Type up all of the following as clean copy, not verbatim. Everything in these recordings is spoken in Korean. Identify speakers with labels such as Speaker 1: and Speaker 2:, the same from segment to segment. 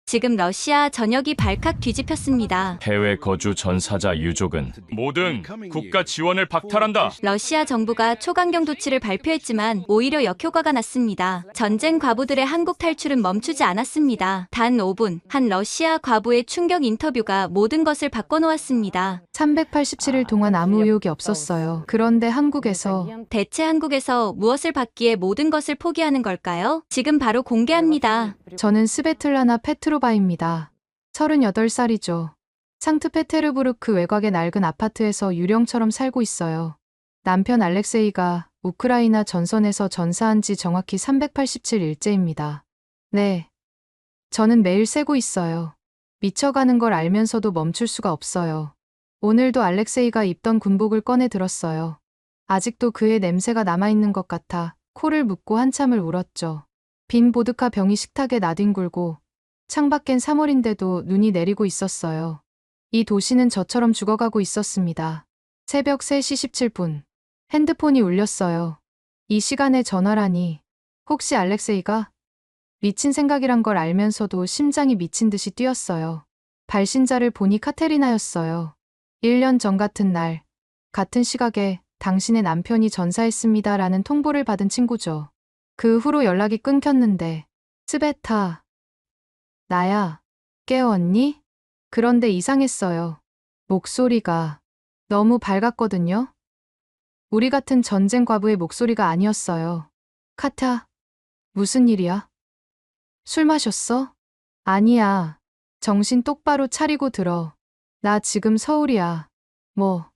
Speaker 1: 지금 러시아 전역이 발칵 뒤집혔습니다.
Speaker 2: 해외 거주 전사자 유족은 모든 국가 지원을 박탈한다.
Speaker 1: 러시아 정부가 초강경 조치를 발표했지만 오히려 역효과가 났습니다. 전쟁 과부들의 한국 탈출은 멈추지 않았습니다. 단 5분, 한 러시아 과부의 충격 인터뷰가 모든 것을 바꿔놓았습니다.
Speaker 3: 387일 동안 아무 의욕이 없었어요. 그런데 한국에서
Speaker 1: 대체 한국에서 무엇을 받기에 모든 것을 포기하는 걸까요? 지금 바로 공개합니다.
Speaker 3: 저는 스베틀라나 페트로바입니다. 38살이죠. 상트페테르부르크 외곽의 낡은 아파트에서 유령처럼 살고 있어요. 남편 알렉세이가 우크라이나 전선에서 전사한 지 정확히 387일째입니다. 네. 저는 매일 세고 있어요. 미쳐가는 걸 알면서도 멈출 수가 없어요. 오늘도 알렉세이가 입던 군복을 꺼내 들었어요. 아직도 그의 냄새가 남아있는 것 같아 코를 묶고 한참을 울었죠. 빈 보드카 병이 식탁에 나뒹굴고 창밖엔 3월인데도 눈이 내리고 있었어요. 이 도시는 저처럼 죽어가고 있었습니다. 새벽 3시 17분. 핸드폰이 울렸어요. 이 시간에 전화라니. 혹시 알렉세이가? 미친 생각이란 걸 알면서도 심장이 미친 듯이 뛰었어요. 발신자를 보니 카테리나였어요. 1년 전 같은 날, 같은 시각에 당신의 남편이 전사했습니다 라는 통보를 받은 친구죠. 그 후로 연락이 끊겼는데, 스베타. 나야. 깨웠니? 그런데 이상했어요. 목소리가 너무 밝았거든요. 우리 같은 전쟁 과부의 목소리가 아니었어요. 카타, 무슨 일이야? 술 마셨어? 아니야. 정신 똑바로 차리고 들어. 나 지금 서울이야. 뭐?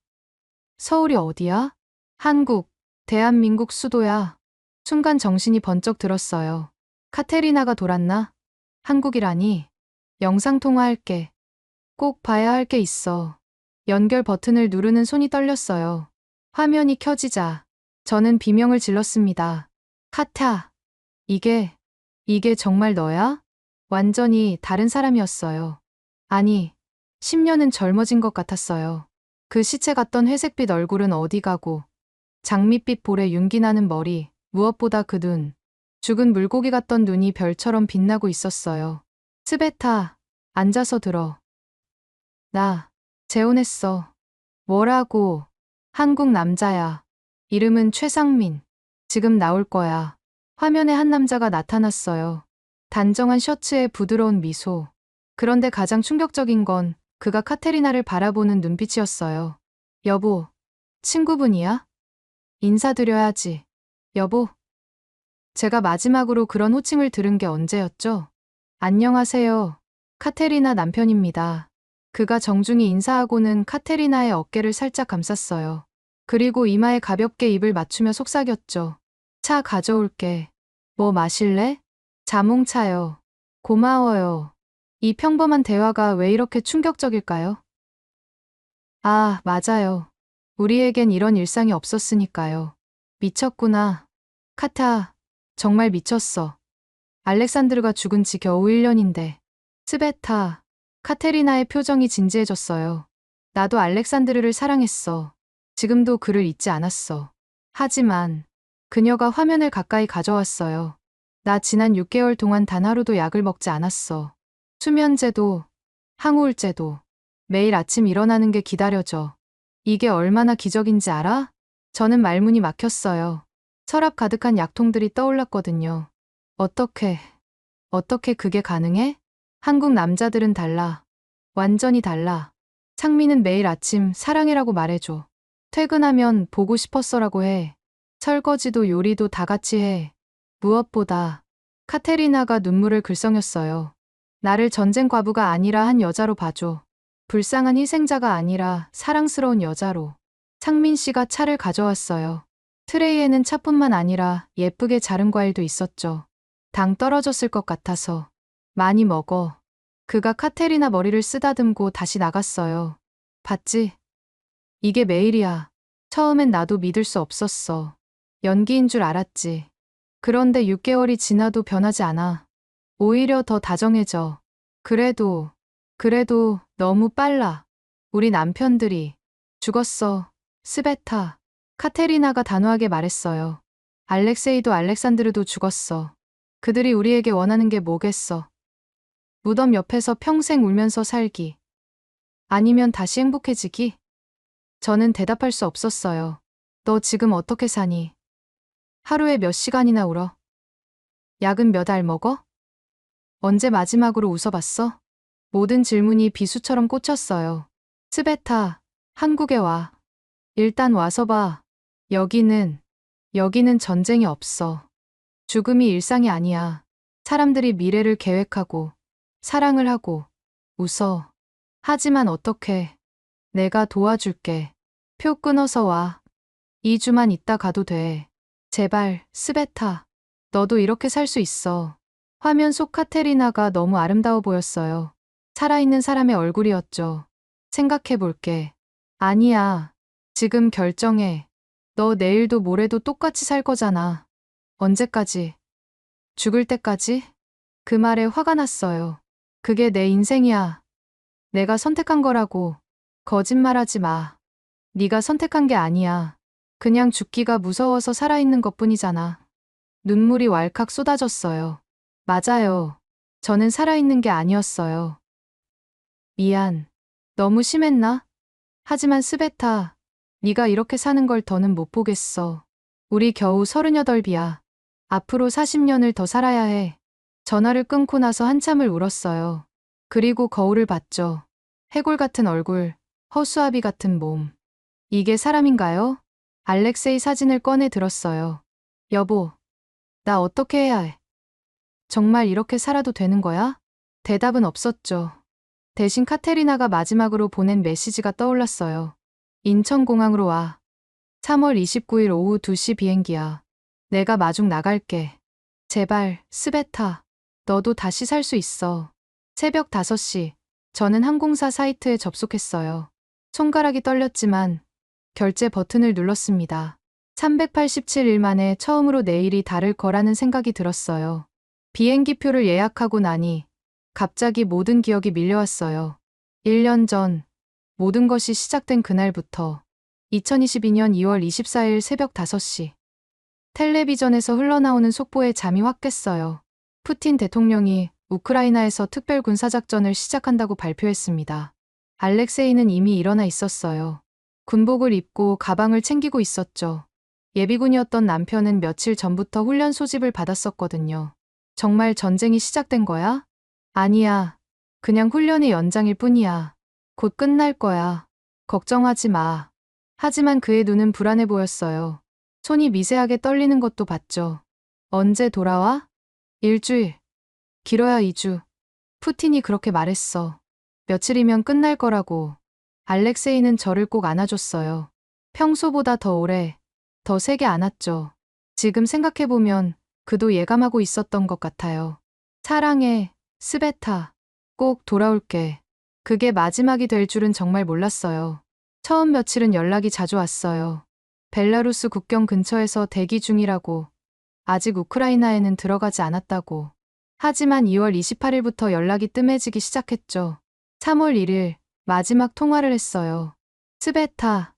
Speaker 3: 서울이 어디야? 한국, 대한민국 수도야. 순간 정신이 번쩍 들었어요. 카테리나가 돌았나? 한국이라니. 영상통화할게. 꼭 봐야 할 게 있어. 연결 버튼을 누르는 손이 떨렸어요. 화면이 켜지자 저는 비명을 질렀습니다. 카타, 이게 정말 너야? 완전히 다른 사람이었어요. 아니, 10년은 젊어진 것 같았어요. 그 시체 같던 회색빛 얼굴은 어디 가고, 장밋빛 볼에 윤기 나는 머리, 무엇보다 그 눈, 죽은 물고기 같던 눈이 별처럼 빛나고 있었어요. 스베타, 앉아서 들어. 나 재혼했어. 뭐라고? 한국 남자야. 이름은 최상민. 지금 나올 거야. 화면에 한 남자가 나타났어요. 단정한 셔츠에 부드러운 미소. 그런데 가장 충격적인 건 그가 카테리나를 바라보는 눈빛이었어요. 여보, 친구분이야? 인사드려야지. 여보. 제가 마지막으로 그런 호칭을 들은 게 언제였죠? 안녕하세요. 카테리나 남편입니다. 그가 정중히 인사하고는 카테리나의 어깨를 살짝 감쌌어요. 그리고 이마에 가볍게 입을 맞추며 속삭였죠. 차 가져올게. 뭐 마실래? 자몽차요. 고마워요. 이 평범한 대화가 왜 이렇게 충격적일까요? 아, 맞아요. 우리에겐 이런 일상이 없었으니까요. 미쳤구나. 카타, 정말 미쳤어. 알렉산드르가 죽은 지 겨우 1년인데. 스베타, 카테리나의 표정이 진지해졌어요. 나도 알렉산드르를 사랑했어. 지금도 그를 잊지 않았어. 하지만 그녀가 화면을 가까이 가져왔어요. 나 지난 6개월 동안 단 하루도 약을 먹지 않았어. 수면제도, 항우울제도. 매일 아침 일어나는 게 기다려져. 이게 얼마나 기적인지 알아? 저는 말문이 막혔어요. 서랍 가득한 약통들이 떠올랐거든요. 어떻게 그게 가능해? 한국 남자들은 달라. 완전히 달라. 상민은 매일 아침 사랑해라고 말해줘. 퇴근하면 보고 싶었어라고 해. 설거지도 요리도 다 같이 해. 무엇보다 카테리나가 눈물을 글썽였어요. 나를 전쟁 과부가 아니라 한 여자로 봐줘. 불쌍한 희생자가 아니라 사랑스러운 여자로. 상민 씨가 차를 가져왔어요. 트레이에는 차뿐만 아니라 예쁘게 자른 과일도 있었죠. 당 떨어졌을 것 같아서. 많이 먹어. 그가 카테리나 머리를 쓰다듬고 다시 나갔어요. 봤지? 이게 매일이야. 처음엔 나도 믿을 수 없었어. 연기인 줄 알았지. 그런데 6개월이 지나도 변하지 않아. 오히려 더 다정해져. 그래도 너무 빨라. 우리 남편들이 죽었어. 스베타. 카테리나가 단호하게 말했어요. 알렉세이도 알렉산드르도 죽었어. 그들이 우리에게 원하는 게 뭐겠어. 무덤 옆에서 평생 울면서 살기. 아니면 다시 행복해지기? 저는 대답할 수 없었어요. 너 지금 어떻게 사니? 하루에 몇 시간이나 울어? 약은 몇 알 먹어? 언제 마지막으로 웃어봤어? 모든 질문이 비수처럼 꽂혔어요. 스베타, 한국에 와. 일단 와서 봐. 여기는 전쟁이 없어. 죽음이 일상이 아니야. 사람들이 미래를 계획하고, 사랑을 하고, 웃어. 하지만 어떡해. 내가 도와줄게. 표 끊어서 와. 2주만 있다 가도 돼. 제발, 스베타. 너도 이렇게 살 수 있어. 화면 속 카테리나가 너무 아름다워 보였어요. 살아있는 사람의 얼굴이었죠. 생각해 볼게. 아니야. 지금 결정해. 너 내일도 모레도 똑같이 살 거잖아. 언제까지? 죽을 때까지? 그 말에 화가 났어요. 그게 내 인생이야. 내가 선택한 거라고. 거짓말하지 마. 네가 선택한 게 아니야. 그냥 죽기가 무서워서 살아있는 것뿐이잖아. 눈물이 왈칵 쏟아졌어요. 맞아요. 저는 살아있는 게 아니었어요. 미안. 너무 심했나? 하지만 스베타, 네가 이렇게 사는 걸 더는 못 보겠어. 우리 겨우 38이야. 앞으로 40년을 더 살아야 해. 전화를 끊고 나서 한참을 울었어요. 그리고 거울을 봤죠. 해골 같은 얼굴, 허수아비 같은 몸. 이게 사람인가요? 알렉세이 사진을 꺼내 들었어요. 여보, 나 어떻게 해야 해? 정말 이렇게 살아도 되는 거야? 대답은 없었죠. 대신 카테리나가 마지막으로 보낸 메시지가 떠올랐어요. 인천공항으로 와. 3월 29일 오후 2시 비행기야. 내가 마중 나갈게. 제발, 스베타. 너도 다시 살 수 있어. 새벽 5시. 저는 항공사 사이트에 접속했어요. 손가락이 떨렸지만 결제 버튼을 눌렀습니다. 387일 만에 처음으로 내일이 다를 거라는 생각이 들었어요. 비행기표를 예약하고 나니 갑자기 모든 기억이 밀려왔어요. 1년 전 모든 것이 시작된 그날부터 2022년 2월 24일 새벽 5시 텔레비전에서 흘러나오는 속보에 잠이 확 깼어요. 푸틴 대통령이 우크라이나에서 특별 군사작전을 시작한다고 발표했습니다. 알렉세이는 이미 일어나 있었어요. 군복을 입고 가방을 챙기고 있었죠. 예비군이었던 남편은 며칠 전부터 훈련 소집을 받았었거든요. 정말 전쟁이 시작된 거야? 아니야. 그냥 훈련의 연장일 뿐이야. 곧 끝날 거야. 걱정하지 마. 하지만 그의 눈은 불안해 보였어요. 손이 미세하게 떨리는 것도 봤죠. 언제 돌아와? 일주일. 길어야 2주. 푸틴이 그렇게 말했어. 며칠이면 끝날 거라고. 알렉세이는 저를 꼭 안아줬어요. 평소보다 더 오래, 더 세게 안았죠. 지금 생각해보면 그도 예감하고 있었던 것 같아요. 사랑해, 스베타. 꼭 돌아올게. 그게 마지막이 될 줄은 정말 몰랐어요. 처음 며칠은 연락이 자주 왔어요. 벨라루스 국경 근처에서 대기 중이라고. 아직 우크라이나에는 들어가지 않았다고. 하지만 2월 28일부터 연락이 뜸해지기 시작했죠. 3월 1일 마지막 통화를 했어요. 스베타,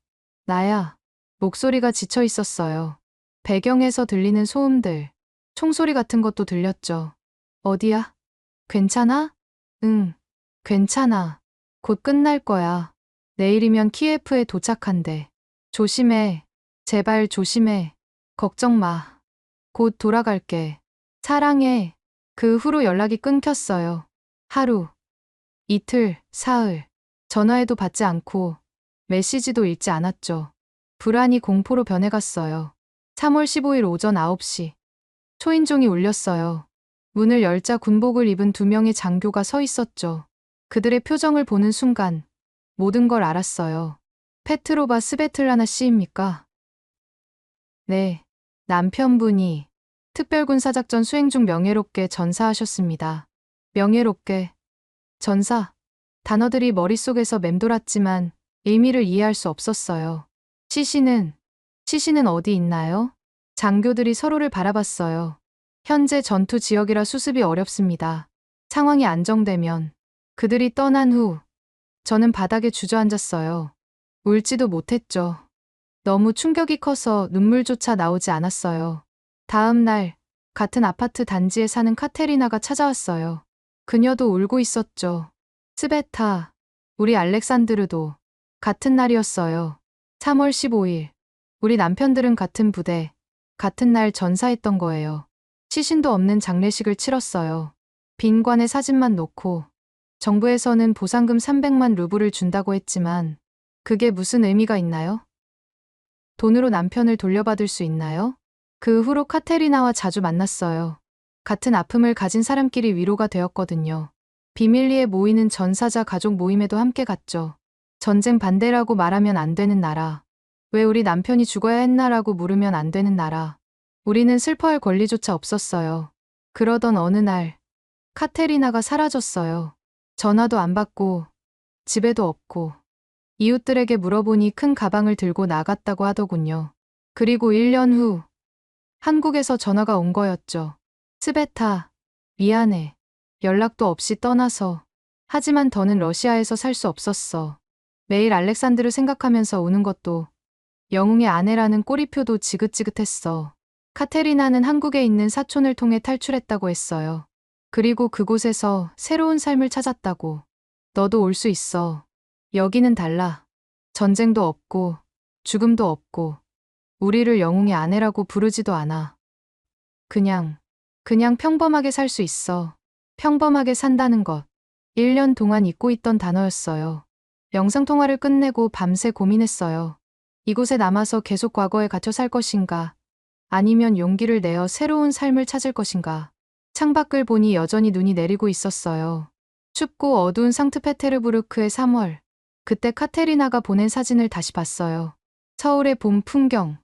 Speaker 3: 나야. 목소리가 지쳐 있었어요. 배경에서 들리는 소음들, 총소리 같은 것도 들렸죠. 어디야? 괜찮아? 응, 괜찮아. 곧 끝날 거야. 내일이면 키예프에 도착한대. 조심해. 제발 조심해. 걱정 마. 곧 돌아갈게. 사랑해. 그 후로 연락이 끊겼어요. 하루, 이틀, 사흘. 전화해도 받지 않고 메시지도 읽지 않았죠. 불안이 공포로 변해갔어요. 3월 15일 오전 9시. 초인종이 울렸어요. 문을 열자 군복을 입은 2명의 장교가 서 있었죠. 그들의 표정을 보는 순간 모든 걸 알았어요. 페트로바 스베틀라나 씨입니까? 네. 남편분이 특별군사작전 수행 중 명예롭게 전사하셨습니다. 명예롭게. 전사. 단어들이 머릿속에서 맴돌았지만 의미를 이해할 수 없었어요. 시신은 어디 있나요? 장교들이 서로를 바라봤어요. 현재 전투 지역이라 수습이 어렵습니다. 상황이 안정되면. 그들이 떠난 후 저는 바닥에 주저앉았어요. 울지도 못했죠. 너무 충격이 커서 눈물조차 나오지 않았어요. 다음 날 같은 아파트 단지에 사는 카테리나가 찾아왔어요. 그녀도 울고 있었죠. 스베타, 우리 알렉산드르도 같은 날이었어요. 3월 15일. 우리 남편들은 같은 부대, 같은 날 전사했던 거예요. 시신도 없는 장례식을 치렀어요. 빈 관에 사진만 놓고 정부에서는 보상금 300만 루블을 준다고 했지만 그게 무슨 의미가 있나요? 돈으로 남편을 돌려받을 수 있나요? 그 후로 카테리나와 자주 만났어요. 같은 아픔을 가진 사람끼리 위로가 되었거든요. 비밀리에 모이는 전사자 가족 모임에도 함께 갔죠. 전쟁 반대라고 말하면 안 되는 나라. 왜 우리 남편이 죽어야 했나라고 물으면 안 되는 나라. 우리는 슬퍼할 권리조차 없었어요. 그러던 어느 날 카테리나가 사라졌어요. 전화도 안 받고 집에도 없고 이웃들에게 물어보니 큰 가방을 들고 나갔다고 하더군요. 그리고 1년 후 한국에서 전화가 온 거였죠. 스베타, 미안해. 연락도 없이 떠나서. 하지만 더는 러시아에서 살 수 없었어. 매일 알렉산드를 생각하면서 우는 것도 영웅의 아내라는 꼬리표도 지긋지긋했어. 카테리나는 한국에 있는 사촌을 통해 탈출했다고 했어요. 그리고 그곳에서 새로운 삶을 찾았다고. 너도 올 수 있어. 여기는 달라. 전쟁도 없고 죽음도 없고 우리를 영웅의 아내라고 부르지도 않아. 그냥 평범하게 살 수 있어. 평범하게 산다는 것. 1년 동안 잊고 있던 단어였어요. 영상통화를 끝내고 밤새 고민했어요. 이곳에 남아서 계속 과거에 갇혀 살 것인가? 아니면 용기를 내어 새로운 삶을 찾을 것인가? 창밖을 보니 여전히 눈이 내리고 있었어요. 춥고 어두운 상트페테르부르크의 3월. 그때 카테리나가 보낸 사진을 다시 봤어요. 서울의 봄 풍경.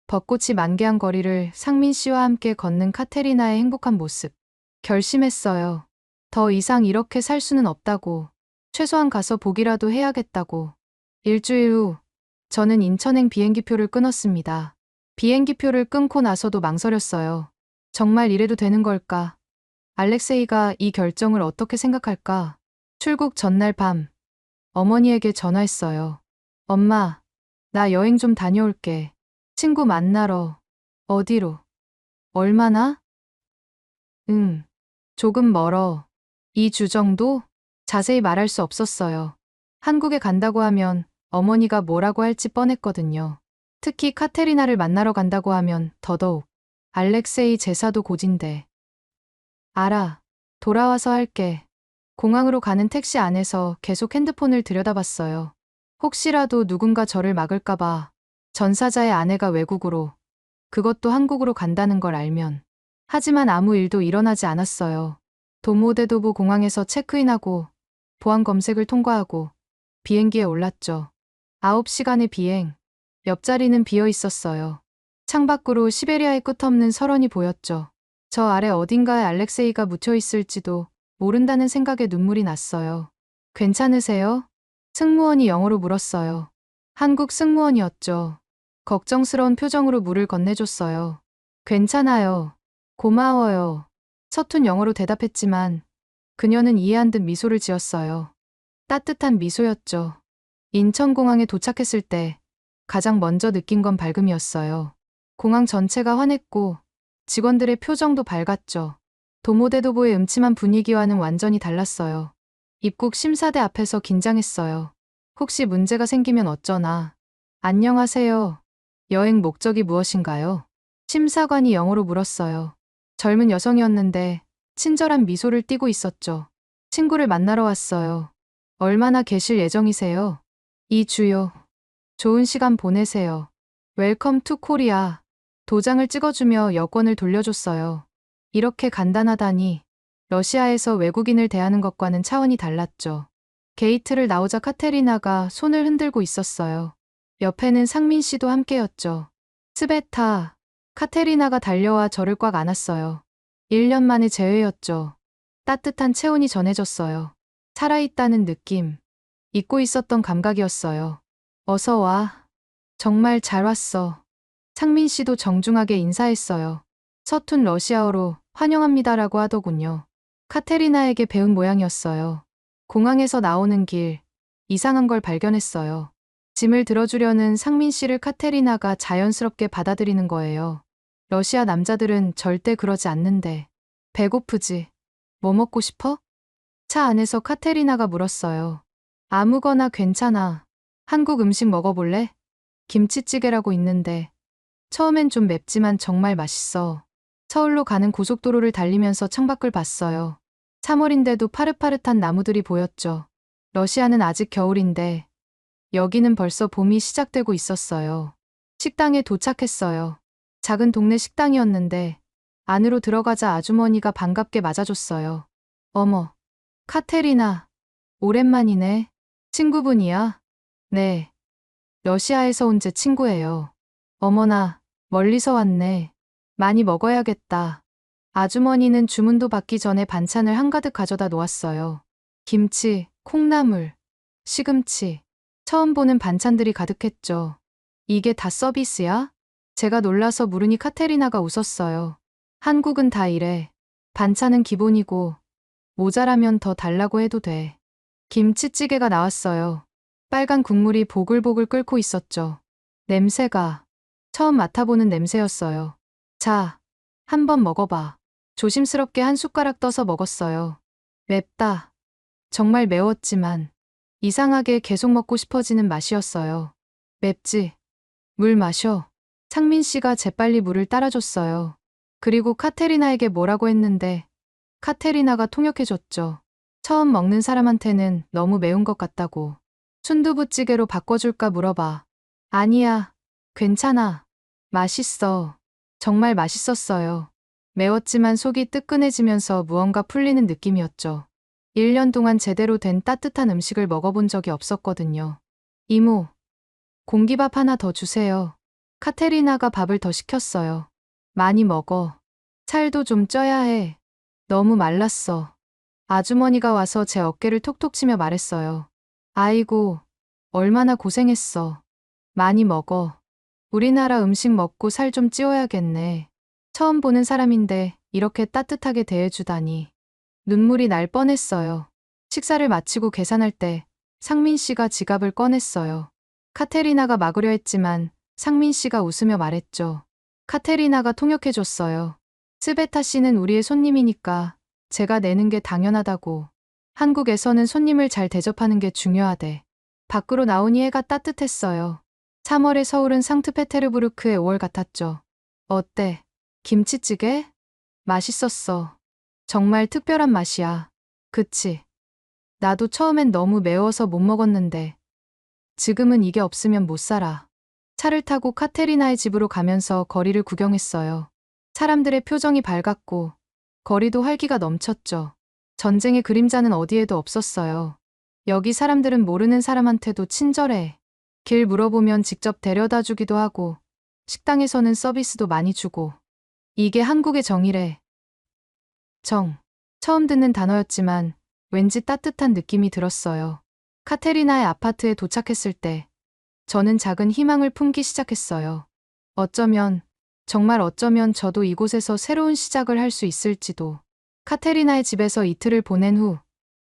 Speaker 3: 벚꽃이 만개한 거리를 상민 씨와 함께 걷는 카테리나의 행복한 모습. 결심했어요. 더 이상 이렇게 살 수는 없다고. 최소한 가서 보기라도 해야겠다고. 일주일 후, 저는 인천행 비행기표를 끊었습니다. 비행기표를 끊고 나서도 망설였어요. 정말 이래도 되는 걸까? 알렉세이가 이 결정을 어떻게 생각할까? 출국 전날 밤, 어머니에게 전화했어요. 엄마, 나 여행 좀 다녀올게. 친구 만나러. 어디로? 얼마나? 응, 조금 멀어. 2주 정도? 자세히 말할 수 없었어요. 한국에 간다고 하면 어머니가 뭐라고 할지 뻔했거든요. 특히 카테리나를 만나러 간다고 하면 더더욱. 알렉세이 제사도 고진데. 알아. 돌아와서 할게. 공항으로 가는 택시 안에서 계속 핸드폰을 들여다봤어요. 혹시라도 누군가 저를 막을까봐. 전사자의 아내가 외국으로, 그것도 한국으로 간다는 걸 알면. 하지만 아무 일도 일어나지 않았어요. 도모데도보 공항에서 체크인하고 보안 검색을 통과하고 비행기에 올랐죠. 9시간의 비행. 옆자리는 비어 있었어요. 창밖으로 시베리아의 끝없는 설원이 보였죠. 저 아래 어딘가에 알렉세이가 묻혀 있을지도 모른다는 생각에 눈물이 났어요. 괜찮으세요? 승무원이 영어로 물었어요. 한국 승무원이었죠. 걱정스러운 표정으로 물을 건네줬어요. 괜찮아요. 고마워요. 서툰 영어로 대답했지만 그녀는 이해한 듯 미소를 지었어요. 따뜻한 미소였죠. 인천공항에 도착했을 때 가장 먼저 느낀 건 밝음이었어요. 공항 전체가 환했고 직원들의 표정도 밝았죠. 도모데도보의 음침한 분위기와는 완전히 달랐어요. 입국 심사대 앞에서 긴장했어요. 혹시 문제가 생기면 어쩌나. 안녕하세요. 여행 목적이 무엇인가요? 심사관이 영어로 물었어요. 젊은 여성이었는데 친절한 미소를 띠고 있었죠. 친구를 만나러 왔어요. 얼마나 계실 예정이세요? 2주요. 좋은 시간 보내세요. 웰컴 투 코리아. 도장을 찍어주며 여권을 돌려줬어요. 이렇게 간단하다니. 러시아에서 외국인을 대하는 것과는 차원이 달랐죠. 게이트를 나오자 카테리나가 손을 흔들고 있었어요. 옆에는 상민 씨도 함께였죠. 스베타. 카테리나가 달려와 저를 꽉 안았어요. 1년 만에 재회였죠. 따뜻한 체온이 전해졌어요. 살아있다는 느낌. 잊고 있었던 감각이었어요. 어서 와. 정말 잘 왔어. 상민 씨도 정중하게 인사했어요. 서툰 러시아어로 환영합니다라고 하더군요. 카테리나에게 배운 모양이었어요. 공항에서 나오는 길, 이상한 걸 발견했어요. 짐을 들어주려는 상민 씨를 카테리나가 자연스럽게 받아들이는 거예요. 러시아 남자들은 절대 그러지 않는데. 배고프지? 뭐 먹고 싶어? 차 안에서 카테리나가 물었어요. 아무거나 괜찮아. 한국 음식 먹어볼래? 김치찌개라고 있는데. 처음엔 좀 맵지만 정말 맛있어. 서울로 가는 고속도로를 달리면서 창밖을 봤어요. 3월인데도 파릇파릇한 나무들이 보였죠. 러시아는 아직 겨울인데 여기는 벌써 봄이 시작되고 있었어요. 식당에 도착했어요. 작은 동네 식당이었는데 안으로 들어가자 아주머니가 반갑게 맞아줬어요. 어머, 카테리나, 오랜만이네. 친구분이야? 네. 러시아에서 온 제 친구예요. 어머나, 멀리서 왔네. 많이 먹어야겠다. 아주머니는 주문도 받기 전에 반찬을 한가득 가져다 놓았어요. 김치, 콩나물, 시금치. 처음 보는 반찬들이 가득했죠. 이게 다 서비스야? 제가 놀라서 물으니 카테리나가 웃었어요. 한국은 다 이래. 반찬은 기본이고 모자라면 더 달라고 해도 돼. 김치찌개가 나왔어요. 빨간 국물이 보글보글 끓고 있었죠. 냄새가 처음 맡아보는 냄새였어요. 자, 한번 먹어봐. 조심스럽게 한 숟가락 떠서 먹었어요. 맵다. 정말 매웠지만 이상하게 계속 먹고 싶어지는 맛이었어요. 맵지? 물 마셔. 상민 씨가 재빨리 물을 따라줬어요. 그리고 카테리나에게 뭐라고 했는데 카테리나가 통역해줬죠. 처음 먹는 사람한테는 너무 매운 것 같다고. 순두부찌개로 바꿔줄까 물어봐. 아니야. 괜찮아. 맛있어. 정말 맛있었어요. 매웠지만 속이 뜨끈해지면서 무언가 풀리는 느낌이었죠. 1년 동안 제대로 된 따뜻한 음식을 먹어본 적이 없었거든요. 이모, 공기밥 하나 더 주세요. 카테리나가 밥을 더 시켰어요. 많이 먹어. 살도 좀 쪄야 해. 너무 말랐어. 아주머니가 와서 제 어깨를 톡톡 치며 말했어요. 아이고, 얼마나 고생했어. 많이 먹어. 우리나라 음식 먹고 살 좀 찌워야겠네. 처음 보는 사람인데 이렇게 따뜻하게 대해주다니. 눈물이 날 뻔했어요. 식사를 마치고 계산할 때 상민 씨가 지갑을 꺼냈어요. 카테리나가 막으려 했지만 상민 씨가 웃으며 말했죠. 카테리나가 통역해줬어요. 스베타 씨는 우리의 손님이니까 제가 내는 게 당연하다고. 한국에서는 손님을 잘 대접하는 게 중요하대. 밖으로 나오니 해가 따뜻했어요. 3월의 서울은 상트페테르부르크의 5월 같았죠. 어때? 김치찌개? 맛있었어. 정말 특별한 맛이야. 그치? 나도 처음엔 너무 매워서 못 먹었는데 지금은 이게 없으면 못 살아. 차를 타고 카테리나의 집으로 가면서 거리를 구경했어요. 사람들의 표정이 밝았고 거리도 활기가 넘쳤죠. 전쟁의 그림자는 어디에도 없었어요. 여기 사람들은 모르는 사람한테도 친절해. 길 물어보면 직접 데려다 주기도 하고 식당에서는 서비스도 많이 주고. 이게 한국의 정이래. 정. 처음 듣는 단어였지만 왠지 따뜻한 느낌이 들었어요. 카테리나의 아파트에 도착했을 때 저는 작은 희망을 품기 시작했어요. 어쩌면, 정말 어쩌면 저도 이곳에서 새로운 시작을 할 수 있을지도. 카테리나의 집에서 이틀을 보낸 후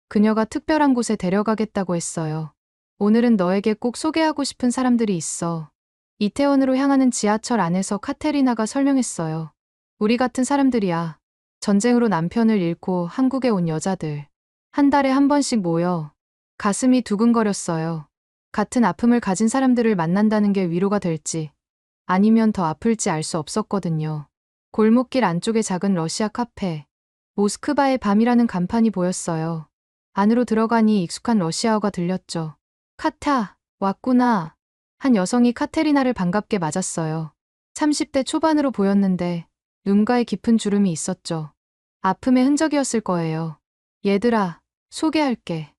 Speaker 3: 그녀가 특별한 곳에 데려가겠다고 했어요. 오늘은 너에게 꼭 소개하고 싶은 사람들이 있어. 이태원으로 향하는 지하철 안에서 카테리나가 설명했어요. 우리 같은 사람들이야. 전쟁으로 남편을 잃고 한국에 온 여자들. 한 달에 한 번씩 모여. 가슴이 두근거렸어요. 같은 아픔을 가진 사람들을 만난다는 게 위로가 될지 아니면 더 아플지 알 수 없었거든요. 골목길 안쪽에 작은 러시아 카페. 모스크바의 밤이라는 간판이 보였어요. 안으로 들어가니 익숙한 러시아어가 들렸죠. 카타, 왔구나. 한 여성이 카테리나를 반갑게 맞았어요. 30대 초반으로 보였는데 눈가에 깊은 주름이 있었죠. 아픔의 흔적이었을 거예요. 얘들아, 소개할게.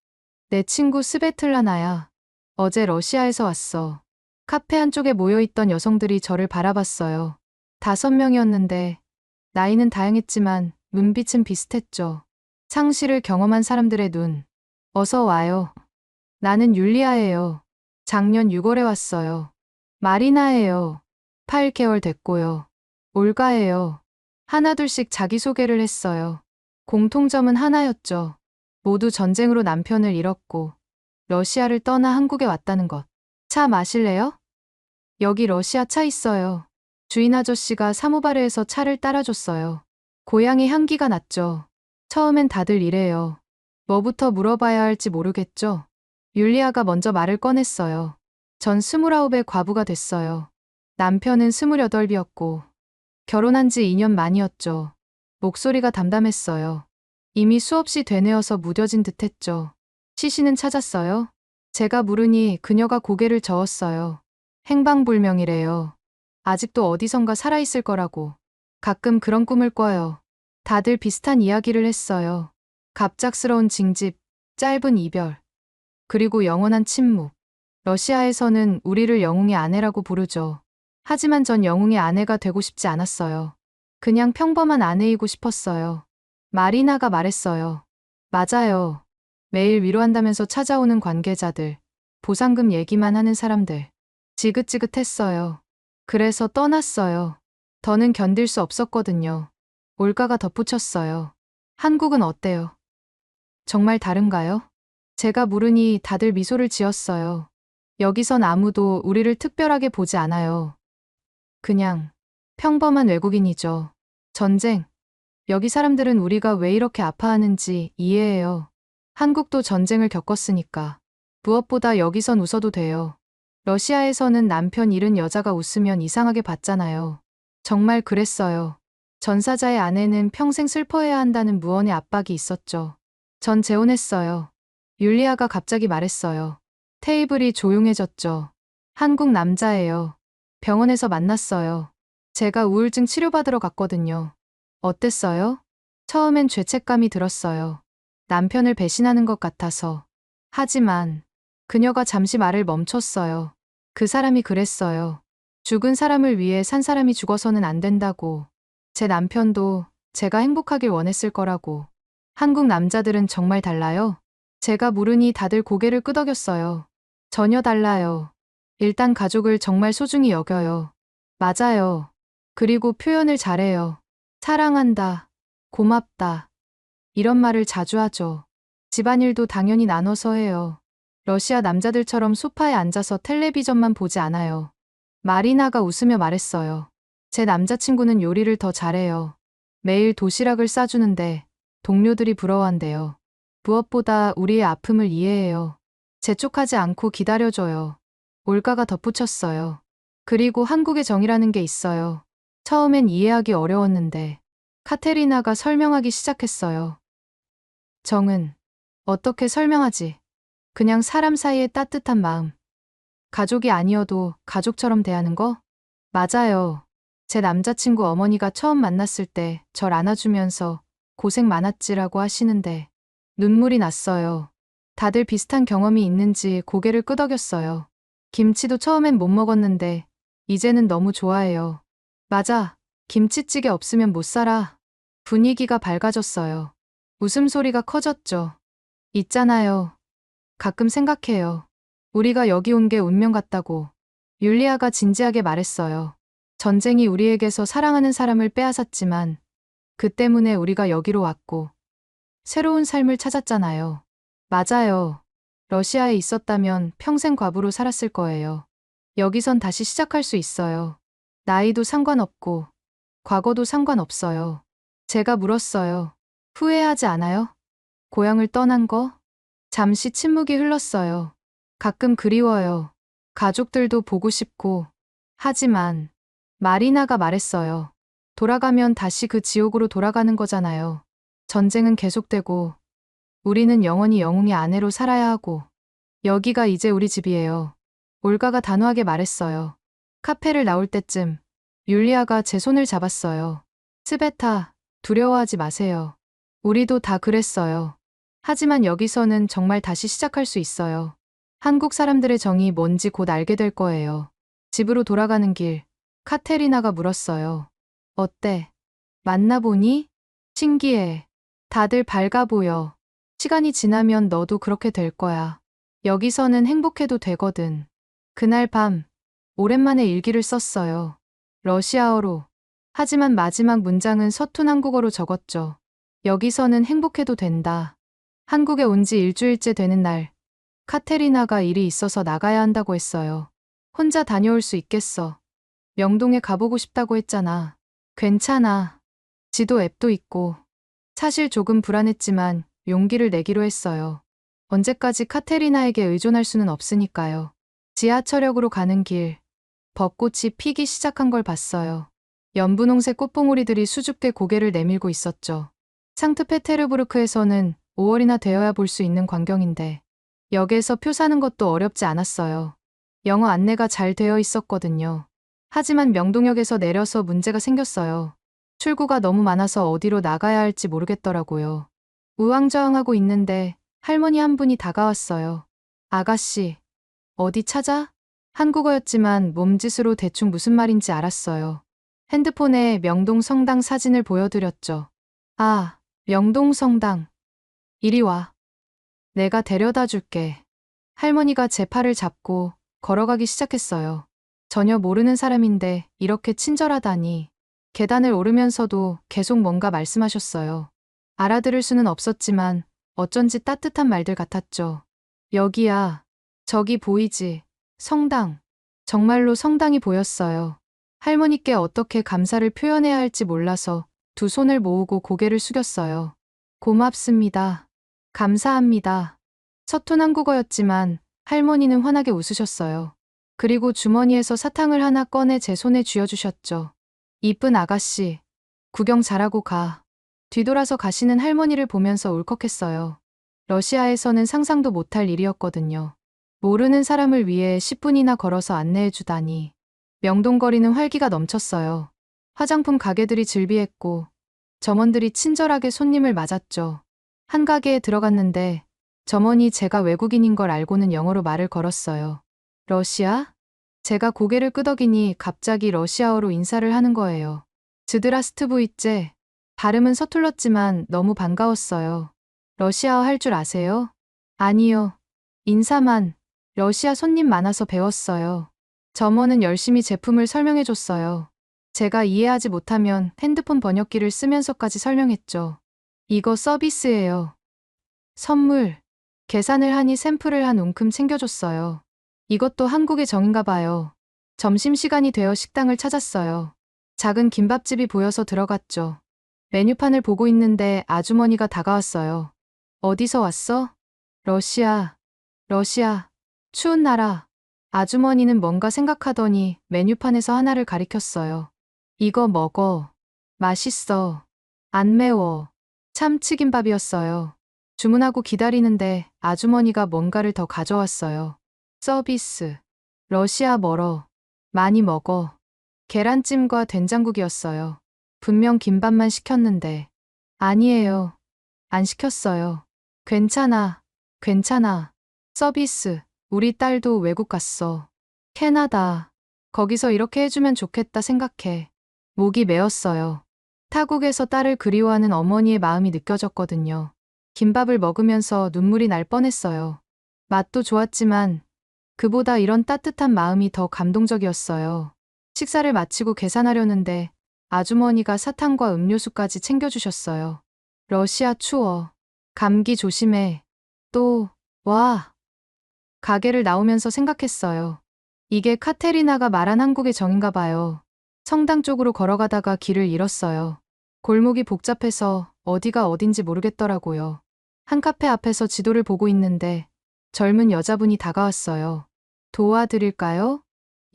Speaker 3: 내 친구 스베틀라나야. 어제 러시아에서 왔어. 카페 한쪽에 모여있던 여성들이 저를 바라봤어요. 5명이었는데 나이는 다양했지만 눈빛은 비슷했죠. 상실을 경험한 사람들의 눈. 어서 와요. 나는 율리아예요. 작년 6월에 왔어요. 마리나예요. 8개월 됐고요. 올가예요. 하나둘씩 자기소개를 했어요. 공통점은 하나였죠. 모두 전쟁으로 남편을 잃었고 러시아를 떠나 한국에 왔다는 것. 차 마실래요? 여기 러시아 차 있어요. 주인 아저씨가 사모바르에서 차를 따라줬어요. 고향의 향기가 났죠. 처음엔 다들 이래요. 뭐부터 물어봐야 할지 모르겠죠. 율리아가 먼저 말을 꺼냈어요. 전 29의 과부가 됐어요. 남편은 28이었고 결혼한 지 2년 만이었죠. 목소리가 담담했어요. 이미 수없이 되뇌어서 무뎌진 듯했죠. 시신은 찾았어요? 제가 물으니 그녀가 고개를 저었어요. 행방불명이래요. 아직도 어디선가 살아있을 거라고. 가끔 그런 꿈을 꿔요. 다들 비슷한 이야기를 했어요. 갑작스러운 징집, 짧은 이별, 그리고 영원한 침묵. 러시아에서는 우리를 영웅의 아내라고 부르죠. 하지만 전 영웅의 아내가 되고 싶지 않았어요. 그냥 평범한 아내이고 싶었어요. 마리나가 말했어요. 맞아요. 매일 위로한다면서 찾아오는 관계자들, 보상금 얘기만 하는 사람들. 지긋지긋했어요. 그래서 떠났어요. 더는 견딜 수 없었거든요. 올가가 덧붙였어요. 한국은 어때요? 정말 다른가요? 제가 물으니 다들 미소를 지었어요. 여기선 아무도 우리를 특별하게 보지 않아요. 그냥 평범한 외국인이죠. 전쟁. 여기 사람들은 우리가 왜 이렇게 아파하는지 이해해요. 한국도 전쟁을 겪었으니까. 무엇보다 여기선 웃어도 돼요. 러시아에서는 남편 잃은 여자가 웃으면 이상하게 봤잖아요. 정말 그랬어요. 전사자의 아내는 평생 슬퍼해야 한다는 무언의 압박이 있었죠. 전 재혼했어요. 율리아가 갑자기 말했어요. 테이블이 조용해졌죠. 한국 남자예요. 병원에서 만났어요. 제가 우울증 치료받으러 갔거든요. 어땠어요? 처음엔 죄책감이 들었어요. 남편을 배신하는 것 같아서. 하지만 그녀가 잠시 말을 멈췄어요. 그 사람이 그랬어요. 죽은 사람을 위해 산 사람이 죽어서는 안 된다고. 제 남편도 제가 행복하길 원했을 거라고. 한국 남자들은 정말 달라요? 제가 물으니 다들 고개를 끄덕였어요. 전혀 달라요. 일단 가족을 정말 소중히 여겨요. 맞아요. 그리고 표현을 잘해요. 사랑한다. 고맙다. 이런 말을 자주 하죠. 집안일도 당연히 나눠서 해요. 러시아 남자들처럼 소파에 앉아서 텔레비전만 보지 않아요. 마리나가 웃으며 말했어요. 제 남자친구는 요리를 더 잘해요. 매일 도시락을 싸주는데 동료들이 부러워한대요. 무엇보다 우리의 아픔을 이해해요. 재촉하지 않고 기다려줘요. 올가가 덧붙였어요. 그리고 한국의 정이라는 게 있어요. 처음엔 이해하기 어려웠는데 카테리나가 설명하기 시작했어요. 정은 어떻게 설명하지? 그냥 사람 사이의 따뜻한 마음. 가족이 아니어도 가족처럼 대하는 거? 맞아요. 제 남자친구 어머니가 처음 만났을 때 절 안아주면서 고생 많았지라고 하시는데 눈물이 났어요. 다들 비슷한 경험이 있는지 고개를 끄덕였어요. 김치도 처음엔 못 먹었는데 이제는 너무 좋아해요. 맞아. 김치찌개 없으면 못 살아. 분위기가 밝아졌어요. 웃음소리가 커졌죠. 있잖아요. 가끔 생각해요. 우리가 여기 온 게 운명 같다고. 율리아가 진지하게 말했어요. 전쟁이 우리에게서 사랑하는 사람을 빼앗았지만 그 때문에 우리가 여기로 왔고 새로운 삶을 찾았잖아요. 맞아요. 러시아에 있었다면 평생 과부로 살았을 거예요. 여기선 다시 시작할 수 있어요. 나이도 상관없고 과거도 상관없어요. 제가 물었어요. 후회하지 않아요? 고향을 떠난 거? 잠시 침묵이 흘렀어요. 가끔 그리워요. 가족들도 보고 싶고. 하지만 마리나가 말했어요. 돌아가면 다시 그 지옥으로 돌아가는 거잖아요. 전쟁은 계속되고 우리는 영원히 영웅의 아내로 살아야 하고 여기가 이제 우리 집이에요. 올가가 단호하게 말했어요. 카페를 나올 때쯤 율리아가 제 손을 잡았어요. 스베타, 두려워하지 마세요. 우리도 다 그랬어요. 하지만 여기서는 정말 다시 시작할 수 있어요. 한국 사람들의 정이 뭔지 곧 알게 될 거예요. 집으로 돌아가는 길, 카테리나가 물었어요. 어때? 만나보니? 신기해. 다들 밝아 보여. 시간이 지나면 너도 그렇게 될 거야. 여기서는 행복해도 되거든. 그날 밤, 오랜만에 일기를 썼어요. 러시아어로. 하지만 마지막 문장은 서툰 한국어로 적었죠. 여기서는 행복해도 된다. 한국에 온 지 일주일째 되는 날, 카테리나가 일이 있어서 나가야 한다고 했어요. 혼자 다녀올 수 있겠어. 명동에 가보고 싶다고 했잖아. 괜찮아. 지도 앱도 있고. 사실 조금 불안했지만 용기를 내기로 했어요. 언제까지 카테리나에게 의존할 수는 없으니까요. 지하철역으로 가는 길, 벚꽃이 피기 시작한 걸 봤어요. 연분홍색 꽃봉오리들이 수줍게 고개를 내밀고 있었죠. 상트페테르부르크에서는 5월이나 되어야 볼 수 있는 광경인데 역에서 표 사는 것도 어렵지 않았어요. 영어 안내가 잘 되어 있었거든요. 하지만 명동역에서 내려서 문제가 생겼어요. 출구가 너무 많아서 어디로 나가야 할지 모르겠더라고요. 우왕좌왕하고 있는데 할머니 한 분이 다가왔어요. 아가씨, 어디 찾아? 한국어였지만 몸짓으로 대충 무슨 말인지 알았어요. 핸드폰에 명동 성당 사진을 보여드렸죠. 아, 명동 성당. 이리 와. 내가 데려다 줄게. 할머니가 제 팔을 잡고 걸어가기 시작했어요. 전혀 모르는 사람인데 이렇게 친절하다니. 계단을 오르면서도 계속 뭔가 말씀하셨어요. 알아들을 수는 없었지만 어쩐지 따뜻한 말들 같았죠. 여기야. 저기 보이지? 성당. 정말로 성당이 보였어요. 할머니께 어떻게 감사를 표현해야 할지 몰라서 두 손을 모으고 고개를 숙였어요. 고맙습니다. 감사합니다. 서툰 한국어였지만 할머니는 환하게 웃으셨어요. 그리고 주머니에서 사탕을 하나 꺼내 제 손에 쥐어주셨죠. 이쁜 아가씨, 구경 잘하고 가. 뒤돌아서 가시는 할머니를 보면서 울컥했어요. 러시아에서는 상상도 못할 일이었거든요. 모르는 사람을 위해 10분이나 걸어서 안내해주다니. 명동거리는 활기가 넘쳤어요. 화장품 가게들이 즐비했고 점원들이 친절하게 손님을 맞았죠. 한 가게에 들어갔는데 점원이 제가 외국인인 걸 알고는 영어로 말을 걸었어요. 러시아? 제가 고개를 끄덕이니 갑자기 러시아어로 인사를 하는 거예요. 즈드라스트부이째. 발음은 서툴렀지만 너무 반가웠어요. 러시아어 할 줄 아세요? 아니요. 인사만. 러시아 손님 많아서 배웠어요. 점원은 열심히 제품을 설명해줬어요. 제가 이해하지 못하면 핸드폰 번역기를 쓰면서까지 설명했죠. 이거 서비스예요. 선물. 계산을 하니 샘플을 한 움큼 챙겨줬어요. 이것도 한국의 정인가 봐요. 점심시간이 되어 식당을 찾았어요. 작은 김밥집이 보여서 들어갔죠. 메뉴판을 보고 있는데 아주머니가 다가왔어요. 어디서 왔어? 러시아. 러시아. 추운 나라. 아주머니는 뭔가 생각하더니 메뉴판에서 하나를 가리켰어요. 이거 먹어. 맛있어. 안 매워. 참치김밥이었어요. 주문하고 기다리는데 아주머니가 뭔가를 더 가져왔어요. 서비스. 러시아 멀어. 많이 먹어. 계란찜과 된장국이었어요. 분명 김밥만 시켰는데. 아니에요. 안 시켰어요. 괜찮아. 괜찮아. 서비스. 우리 딸도 외국 갔어. 캐나다. 거기서 이렇게 해주면 좋겠다 생각해. 목이 메었어요. 타국에서 딸을 그리워하는 어머니의 마음이 느껴졌거든요. 김밥을 먹으면서 눈물이 날 뻔했어요. 맛도 좋았지만 그보다 이런 따뜻한 마음이 더 감동적이었어요. 식사를 마치고 계산하려는데 아주머니가 사탕과 음료수까지 챙겨주셨어요. 러시아 추워. 감기 조심해. 또, 와. 가게를 나오면서 생각했어요. 이게 카테리나가 말한 한국의 정인가 봐요. 성당 쪽으로 걸어가다가 길을 잃었어요. 골목이 복잡해서 어디가 어딘지 모르겠더라고요. 한 카페 앞에서 지도를 보고 있는데 젊은 여자분이 다가왔어요. 도와드릴까요?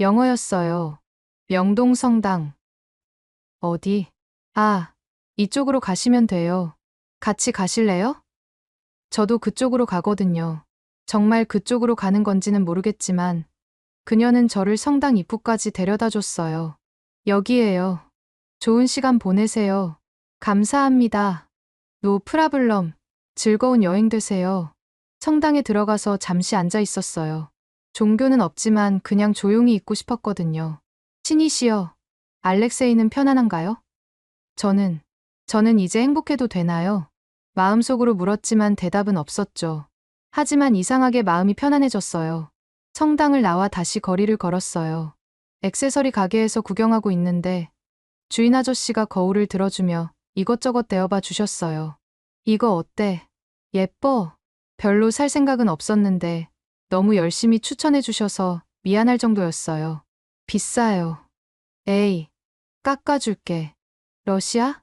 Speaker 3: 영어였어요. 명동 성당. 어디? 아, 이쪽으로 가시면 돼요. 같이 가실래요? 저도 그쪽으로 가거든요. 정말 그쪽으로 가는 건지는 모르겠지만 그녀는 저를 성당 입구까지 데려다 줬어요. 여기에요. 좋은 시간 보내세요. 감사합니다. 노 프라블럼. 즐거운 여행 되세요. 성당에 들어가서 잠시 앉아 있었어요. 종교는 없지만 그냥 조용히 있고 싶었거든요. 신이시여, 알렉세이는 편안한가요? 저는 이제 행복해도 되나요? 마음속으로 물었지만 대답은 없었죠. 하지만 이상하게 마음이 편안해졌어요. 성당을 나와 다시 거리를 걸었어요. 액세서리 가게에서 구경하고 있는데 주인 아저씨가 거울을 들어주며 이것저것 떼어봐 주셨어요. 이거 어때? 예뻐. 별로 살 생각은 없었는데 너무 열심히 추천해 주셔서 미안할 정도였어요. 비싸요. 에이, 깎아줄게. 러시아?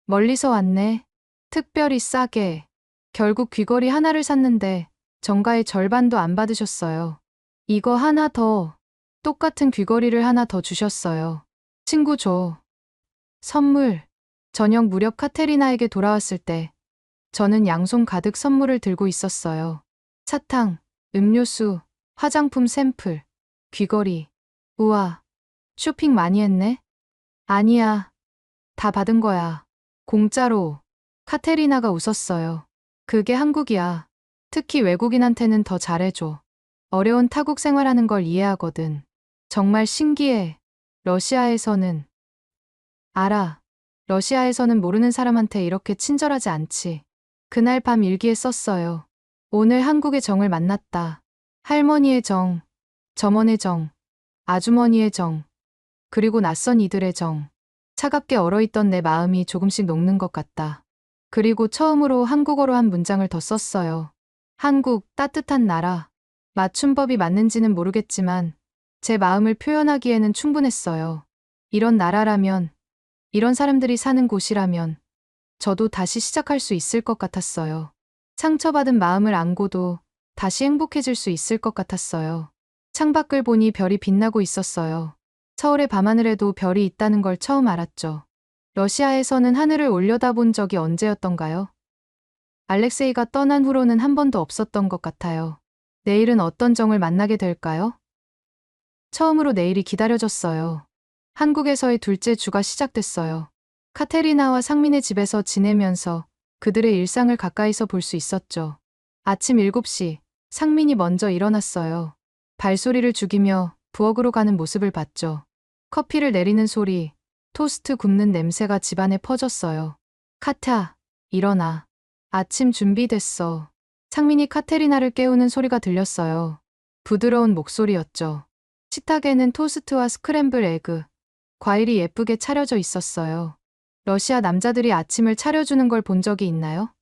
Speaker 3: 멀리서 왔네. 특별히 싸게. 결국 귀걸이 하나를 샀는데 정가의 절반도 안 받으셨어요. 이거 하나 더, 똑같은 귀걸이를 하나 더 주셨어요. 친구 줘. 선물. 저녁 무렵 카테리나에게 돌아왔을 때 저는 양손 가득 선물을 들고 있었어요. 사탕, 음료수, 화장품 샘플, 귀걸이. 우와, 쇼핑 많이 했네? 아니야, 다 받은 거야. 공짜로. 카테리나가 웃었어요. 그게 한국이야. 특히 외국인한테는 더 잘해줘. 어려운 타국 생활하는 걸 이해하거든. 정말 신기해. 러시아에서는. 알아. 러시아에서는 모르는 사람한테 이렇게 친절하지 않지. 그날 밤 일기에 썼어요. 오늘 한국의 정을 만났다. 할머니의 정, 점원의 정, 아주머니의 정, 그리고 낯선 이들의 정. 차갑게 얼어있던 내 마음이 조금씩 녹는 것 같다. 그리고 처음으로 한국어로 한 문장을 더 썼어요. 한국, 따뜻한 나라. 맞춤법이 맞는지는 모르겠지만 제 마음을 표현하기에는 충분했어요. 이런 나라라면, 이런 사람들이 사는 곳이라면 저도 다시 시작할 수 있을 것 같았어요. 상처받은 마음을 안고도 다시 행복해질 수 있을 것 같았어요. 창밖을 보니 별이 빛나고 있었어요. 서울의 밤하늘에도 별이 있다는 걸 처음 알았죠. 러시아에서는 하늘을 올려다본 적이 언제였던가요? 알렉세이가 떠난 후로는 한 번도 없었던 것 같아요. 내일은 어떤 정을 만나게 될까요? 처음으로 내일이 기다려졌어요. 한국에서의 둘째 주가 시작됐어요. 카테리나와 상민의 집에서 지내면서 그들의 일상을 가까이서 볼 수 있었죠. 아침 7시, 상민이 먼저 일어났어요. 발소리를 죽이며 부엌으로 가는 모습을 봤죠. 커피를 내리는 소리, 토스트 굽는 냄새가 집안에 퍼졌어요. 카타, 일어나. 아침 준비됐어. 상민이 카테리나를 깨우는 소리가 들렸어요. 부드러운 목소리였죠. 식탁에는 토스트와 스크램블 에그, 과일이 예쁘게 차려져 있었어요. 러시아 남자들이 아침을 차려주는 걸 본 적이 있나요?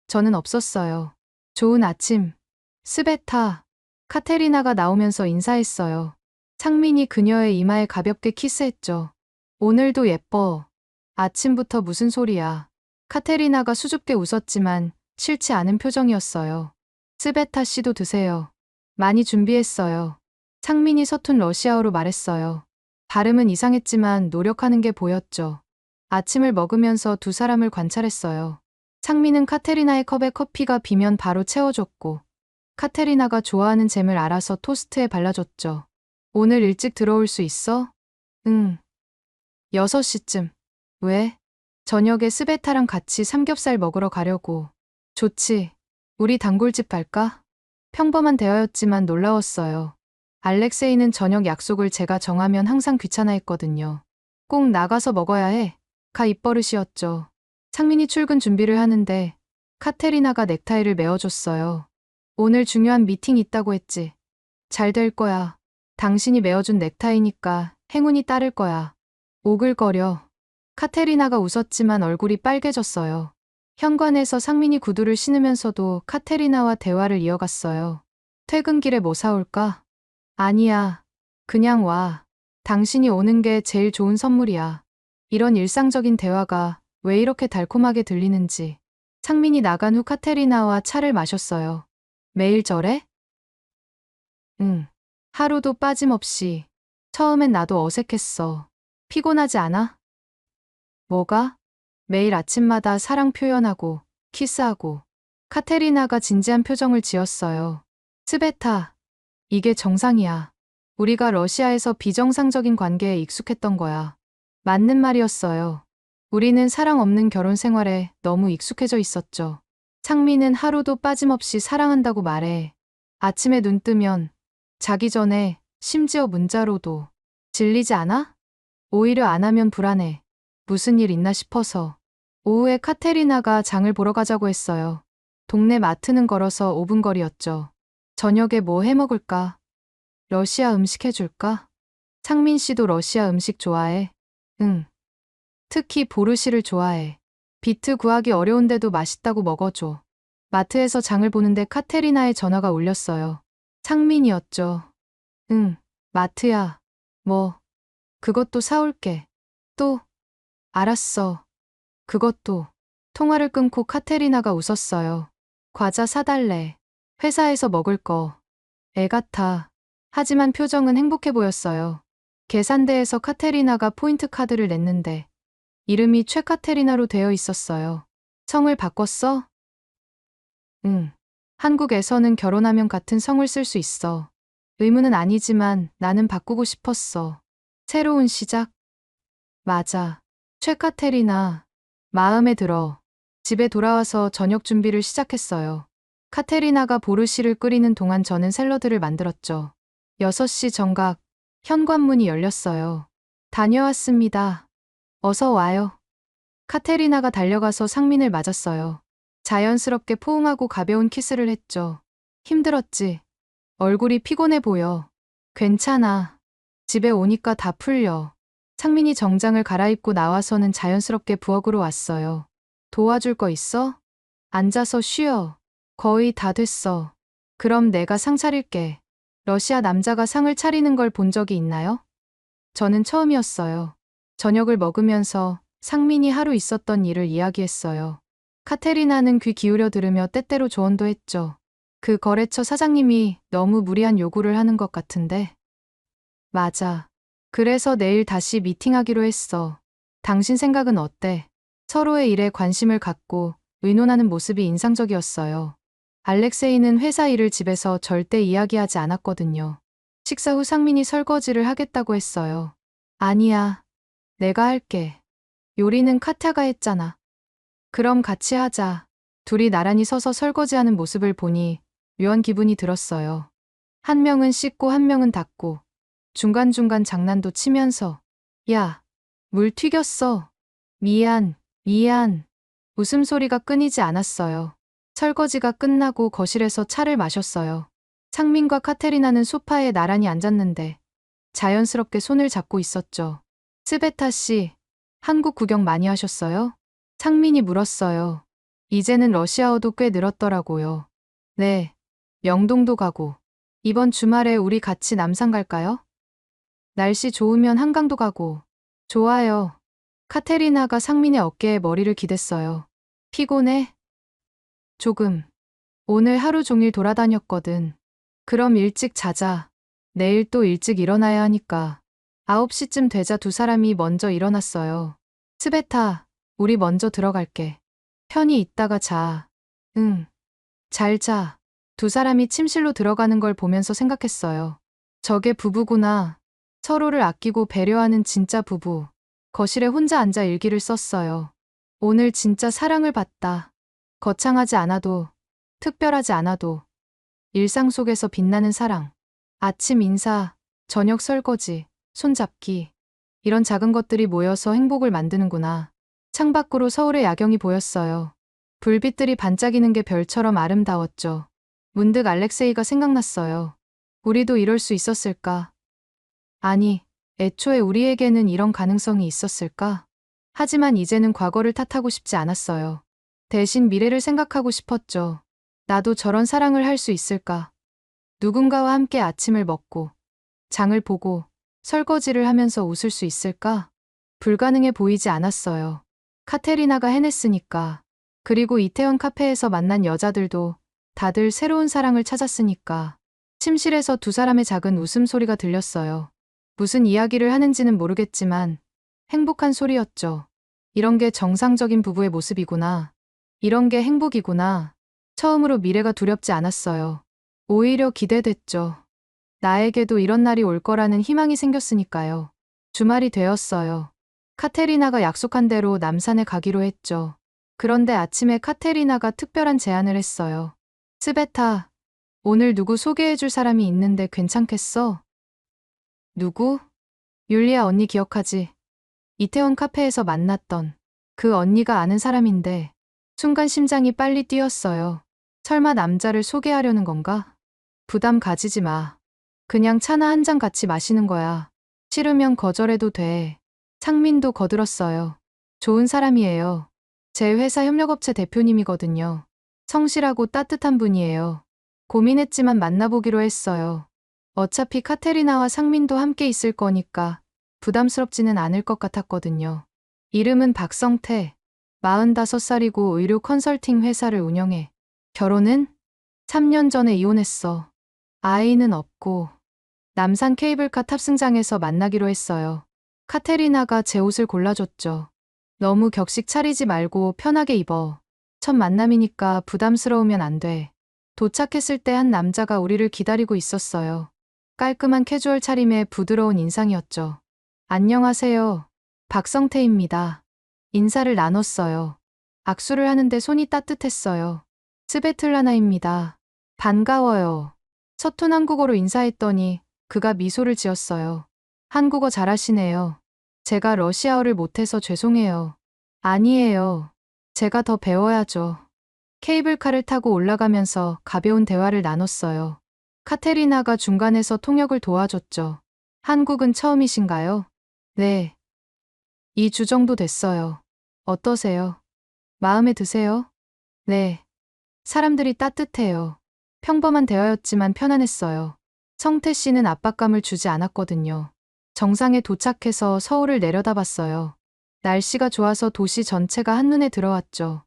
Speaker 3: 저는 없었어요. 좋은 아침. 스베타. 카테리나가 나오면서 인사했어요. 상민이 그녀의 이마에 가볍게 키스했죠. 오늘도 예뻐. 아침부터 무슨 소리야. 카테리나가 수줍게 웃었지만 싫지 않은 표정이었어요. 스베타 씨도 드세요. 많이 준비했어요. 상민이 서툰 러시아어로 말했어요. 발음은 이상했지만 노력하는 게 보였죠. 아침을 먹으면서 두 사람을 관찰했어요. 상민은 카테리나의 컵에 커피가 비면 바로 채워줬고, 카테리나가 좋아하는 잼을 알아서 토스트에 발라줬죠. 오늘 일찍 들어올 수 있어? 응. 6시쯤. 왜? 저녁에 스베타랑 같이 삼겹살 먹으러 가려고. 좋지. 우리 단골집 갈까? 평범한 대화였지만 놀라웠어요. 알렉세이는 저녁 약속을 제가 정하면 항상 귀찮아했거든요. 꼭 나가서 먹어야 해. 가 입버릇이었죠. 상민이 출근 준비를 하는데 카테리나가 넥타이를 메어줬어요. 오늘 중요한 미팅 있다고 했지. 잘 될 거야. 당신이 메어준 넥타이니까 행운이 따를 거야. 오글거려. 카테리나가 웃었지만 얼굴이 빨개졌어요. 현관에서 상민이 구두를 신으면서도 카테리나와 대화를 이어갔어요. 퇴근길에 뭐 사올까? 아니야. 그냥 와. 당신이 오는 게 제일 좋은 선물이야. 이런 일상적인 대화가 왜 이렇게 달콤하게 들리는지. 상민이 나간 후 카테리나와 차를 마셨어요. 매일 저래? 응. 하루도 빠짐없이. 처음엔 나도 어색했어. 피곤하지 않아? 뭐가? 매일 아침마다 사랑 표현하고, 키스하고. 카테리나가 진지한 표정을 지었어요. 스베타, 이게 정상이야. 우리가 러시아에서 비정상적인 관계에 익숙했던 거야. 맞는 말이었어요. 우리는 사랑 없는 결혼 생활에 너무 익숙해져 있었죠. 상민은 하루도 빠짐없이 사랑한다고 말해. 아침에 눈 뜨면, 자기 전에, 심지어 문자로도. 질리지 않아? 오히려 안 하면 불안해. 무슨 일 있나 싶어서. 오후에 카테리나가 장을 보러 가자고 했어요. 동네 마트는 걸어서 5분 거리였죠. 저녁에 뭐 해 먹을까? 러시아 음식 해줄까? 상민 씨도 러시아 음식 좋아해? 응. 특히 보르시를 좋아해. 비트 구하기 어려운데도 맛있다고 먹어줘. 마트에서 장을 보는데 카테리나의 전화가 울렸어요. 상민이었죠. 응, 마트야. 뭐, 그것도 사올게. 또, 알았어. 그것도. 통화를 끊고 카테리나가 웃었어요. 과자 사달래. 회사에서 먹을 거. 애 같아. 하지만 표정은 행복해 보였어요. 계산대에서 카테리나가 포인트 카드를 냈는데 이름이 최카테리나로 되어 있었어요. 성을 바꿨어? 응. 한국에서는 결혼하면 같은 성을 쓸 수 있어. 의무는 아니지만 나는 바꾸고 싶었어. 새로운 시작? 맞아. 최카테리나. 마음에 들어. 집에 돌아와서 저녁 준비를 시작했어요. 카테리나가 보르시를 끓이는 동안 저는 샐러드를 만들었죠. 6시 정각, 현관문이 열렸어요. 다녀왔습니다. 어서 와요. 카테리나가 달려가서 상민을 맞았어요. 자연스럽게 포옹하고 가벼운 키스를 했죠. 힘들었지? 얼굴이 피곤해 보여. 괜찮아. 집에 오니까 다 풀려. 상민이 정장을 갈아입고 나와서는 자연스럽게 부엌으로 왔어요. 도와줄 거 있어? 앉아서 쉬어. 거의 다 됐어. 그럼 내가 상 차릴게. 러시아 남자가 상을 차리는 걸 본 적이 있나요? 저는 처음이었어요. 저녁을 먹으면서 상민이 하루 있었던 일을 이야기했어요. 카테리나는 귀 기울여 들으며 때때로 조언도 했죠. 그 거래처 사장님이 너무 무리한 요구를 하는 것 같은데. 맞아. 그래서 내일 다시 미팅하기로 했어. 당신 생각은 어때? 서로의 일에 관심을 갖고 의논하는 모습이 인상적이었어요. 알렉세이는 회사 일을 집에서 절대 이야기하지 않았거든요. 식사 후 상민이 설거지를 하겠다고 했어요. 아니야. 내가 할게. 요리는 카타가 했잖아. 그럼 같이 하자. 둘이 나란히 서서 설거지하는 모습을 보니 묘한 기분이 들었어요. 한 명은 씻고 한 명은 닦고 중간중간 장난도 치면서 야, 물 튀겼어. 미안, 미안. 웃음소리가 끊이지 않았어요. 설거지가 끝나고 거실에서 차를 마셨어요. 상민과 카테리나는 소파에 나란히 앉았는데 자연스럽게 손을 잡고 있었죠. 스베타 씨, 한국 구경 많이 하셨어요? 상민이 물었어요. 이제는 러시아어도 꽤 늘었더라고요. 네, 명동도 가고. 이번 주말에 우리 같이 남산 갈까요? 날씨 좋으면 한강도 가고. 좋아요. 카테리나가 상민의 어깨에 머리를 기댔어요. 피곤해? 조금. 오늘 하루 종일 돌아다녔거든. 그럼 일찍 자자. 내일 또 일찍 일어나야 하니까. 9시쯤 되자 두 사람이 먼저 일어났어요. 스베타, 우리 먼저 들어갈게. 편히 있다가 자. 응. 잘 자. 두 사람이 침실로 들어가는 걸 보면서 생각했어요. 저게 부부구나. 서로를 아끼고 배려하는 진짜 부부. 거실에 혼자 앉아 일기를 썼어요. 오늘 진짜 사랑을 받다. 거창하지 않아도, 특별하지 않아도, 일상 속에서 빛나는 사랑. 아침 인사, 저녁 설거지, 손잡기. 이런 작은 것들이 모여서 행복을 만드는구나. 창밖으로 서울의 야경이 보였어요. 불빛들이 반짝이는 게 별처럼 아름다웠죠. 문득 알렉세이가 생각났어요. 우리도 이럴 수 있었을까? 아니, 애초에 우리에게는 이런 가능성이 있었을까? 하지만 이제는 과거를 탓하고 싶지 않았어요. 대신 미래를 생각하고 싶었죠. 나도 저런 사랑을 할 수 있을까? 누군가와 함께 아침을 먹고, 장을 보고, 설거지를 하면서 웃을 수 있을까? 불가능해 보이지 않았어요. 카테리나가 해냈으니까. 그리고 이태원 카페에서 만난 여자들도 다들 새로운 사랑을 찾았으니까. 침실에서 두 사람의 작은 웃음소리가 들렸어요. 무슨 이야기를 하는지는 모르겠지만 행복한 소리였죠. 이런 게 정상적인 부부의 모습이구나. 이런 게 행복이구나. 처음으로 미래가 두렵지 않았어요. 오히려 기대됐죠. 나에게도 이런 날이 올 거라는 희망이 생겼으니까요. 주말이 되었어요. 카테리나가 약속한 대로 남산에 가기로 했죠. 그런데 아침에 카테리나가 특별한 제안을 했어요. 스베타, 오늘 누구 소개해줄 사람이 있는데 괜찮겠어? 누구? 율리아 언니 기억하지? 이태원 카페에서 만났던 그 언니가 아는 사람인데 순간 심장이 빨리 뛰었어요. 설마 남자를 소개하려는 건가? 부담 가지지 마. 그냥 차나 한 잔 같이 마시는 거야. 싫으면 거절해도 돼. 상민도 거들었어요. 좋은 사람이에요. 제 회사 협력업체 대표님이거든요. 성실하고 따뜻한 분이에요. 고민했지만 만나보기로 했어요. 어차피 카테리나와 상민도 함께 있을 거니까 부담스럽지는 않을 것 같았거든요. 이름은 박성태. 45살이고 의료 컨설팅 회사를 운영해. 결혼은? 3년 전에 이혼했어. 아이는 없고. 남산 케이블카 탑승장에서 만나기로 했어요. 카테리나가 제 옷을 골라줬죠. 너무 격식 차리지 말고 편하게 입어. 첫 만남이니까 부담스러우면 안 돼. 도착했을 때 한 남자가 우리를 기다리고 있었어요. 깔끔한 캐주얼 차림에 부드러운 인상이었죠. 안녕하세요. 박성태입니다. 인사를 나눴어요. 악수를 하는데 손이 따뜻했어요. 스베틀라나입니다. 반가워요. 서툰 한국어로 인사했더니 그가 미소를 지었어요. 한국어 잘하시네요. 제가 러시아어를 못해서 죄송해요. 아니에요. 제가 더 배워야죠. 케이블카를 타고 올라가면서 가벼운 대화를 나눴어요. 카테리나가 중간에서 통역을 도와줬죠. 한국은 처음이신가요? 네. 2주 정도 됐어요. 어떠세요? 마음에 드세요? 네. 사람들이 따뜻해요. 평범한 대화였지만 편안했어요. 성태 씨는 압박감을 주지 않았거든요. 정상에 도착해서 서울을 내려다봤어요. 날씨가 좋아서 도시 전체가 한눈에 들어왔죠.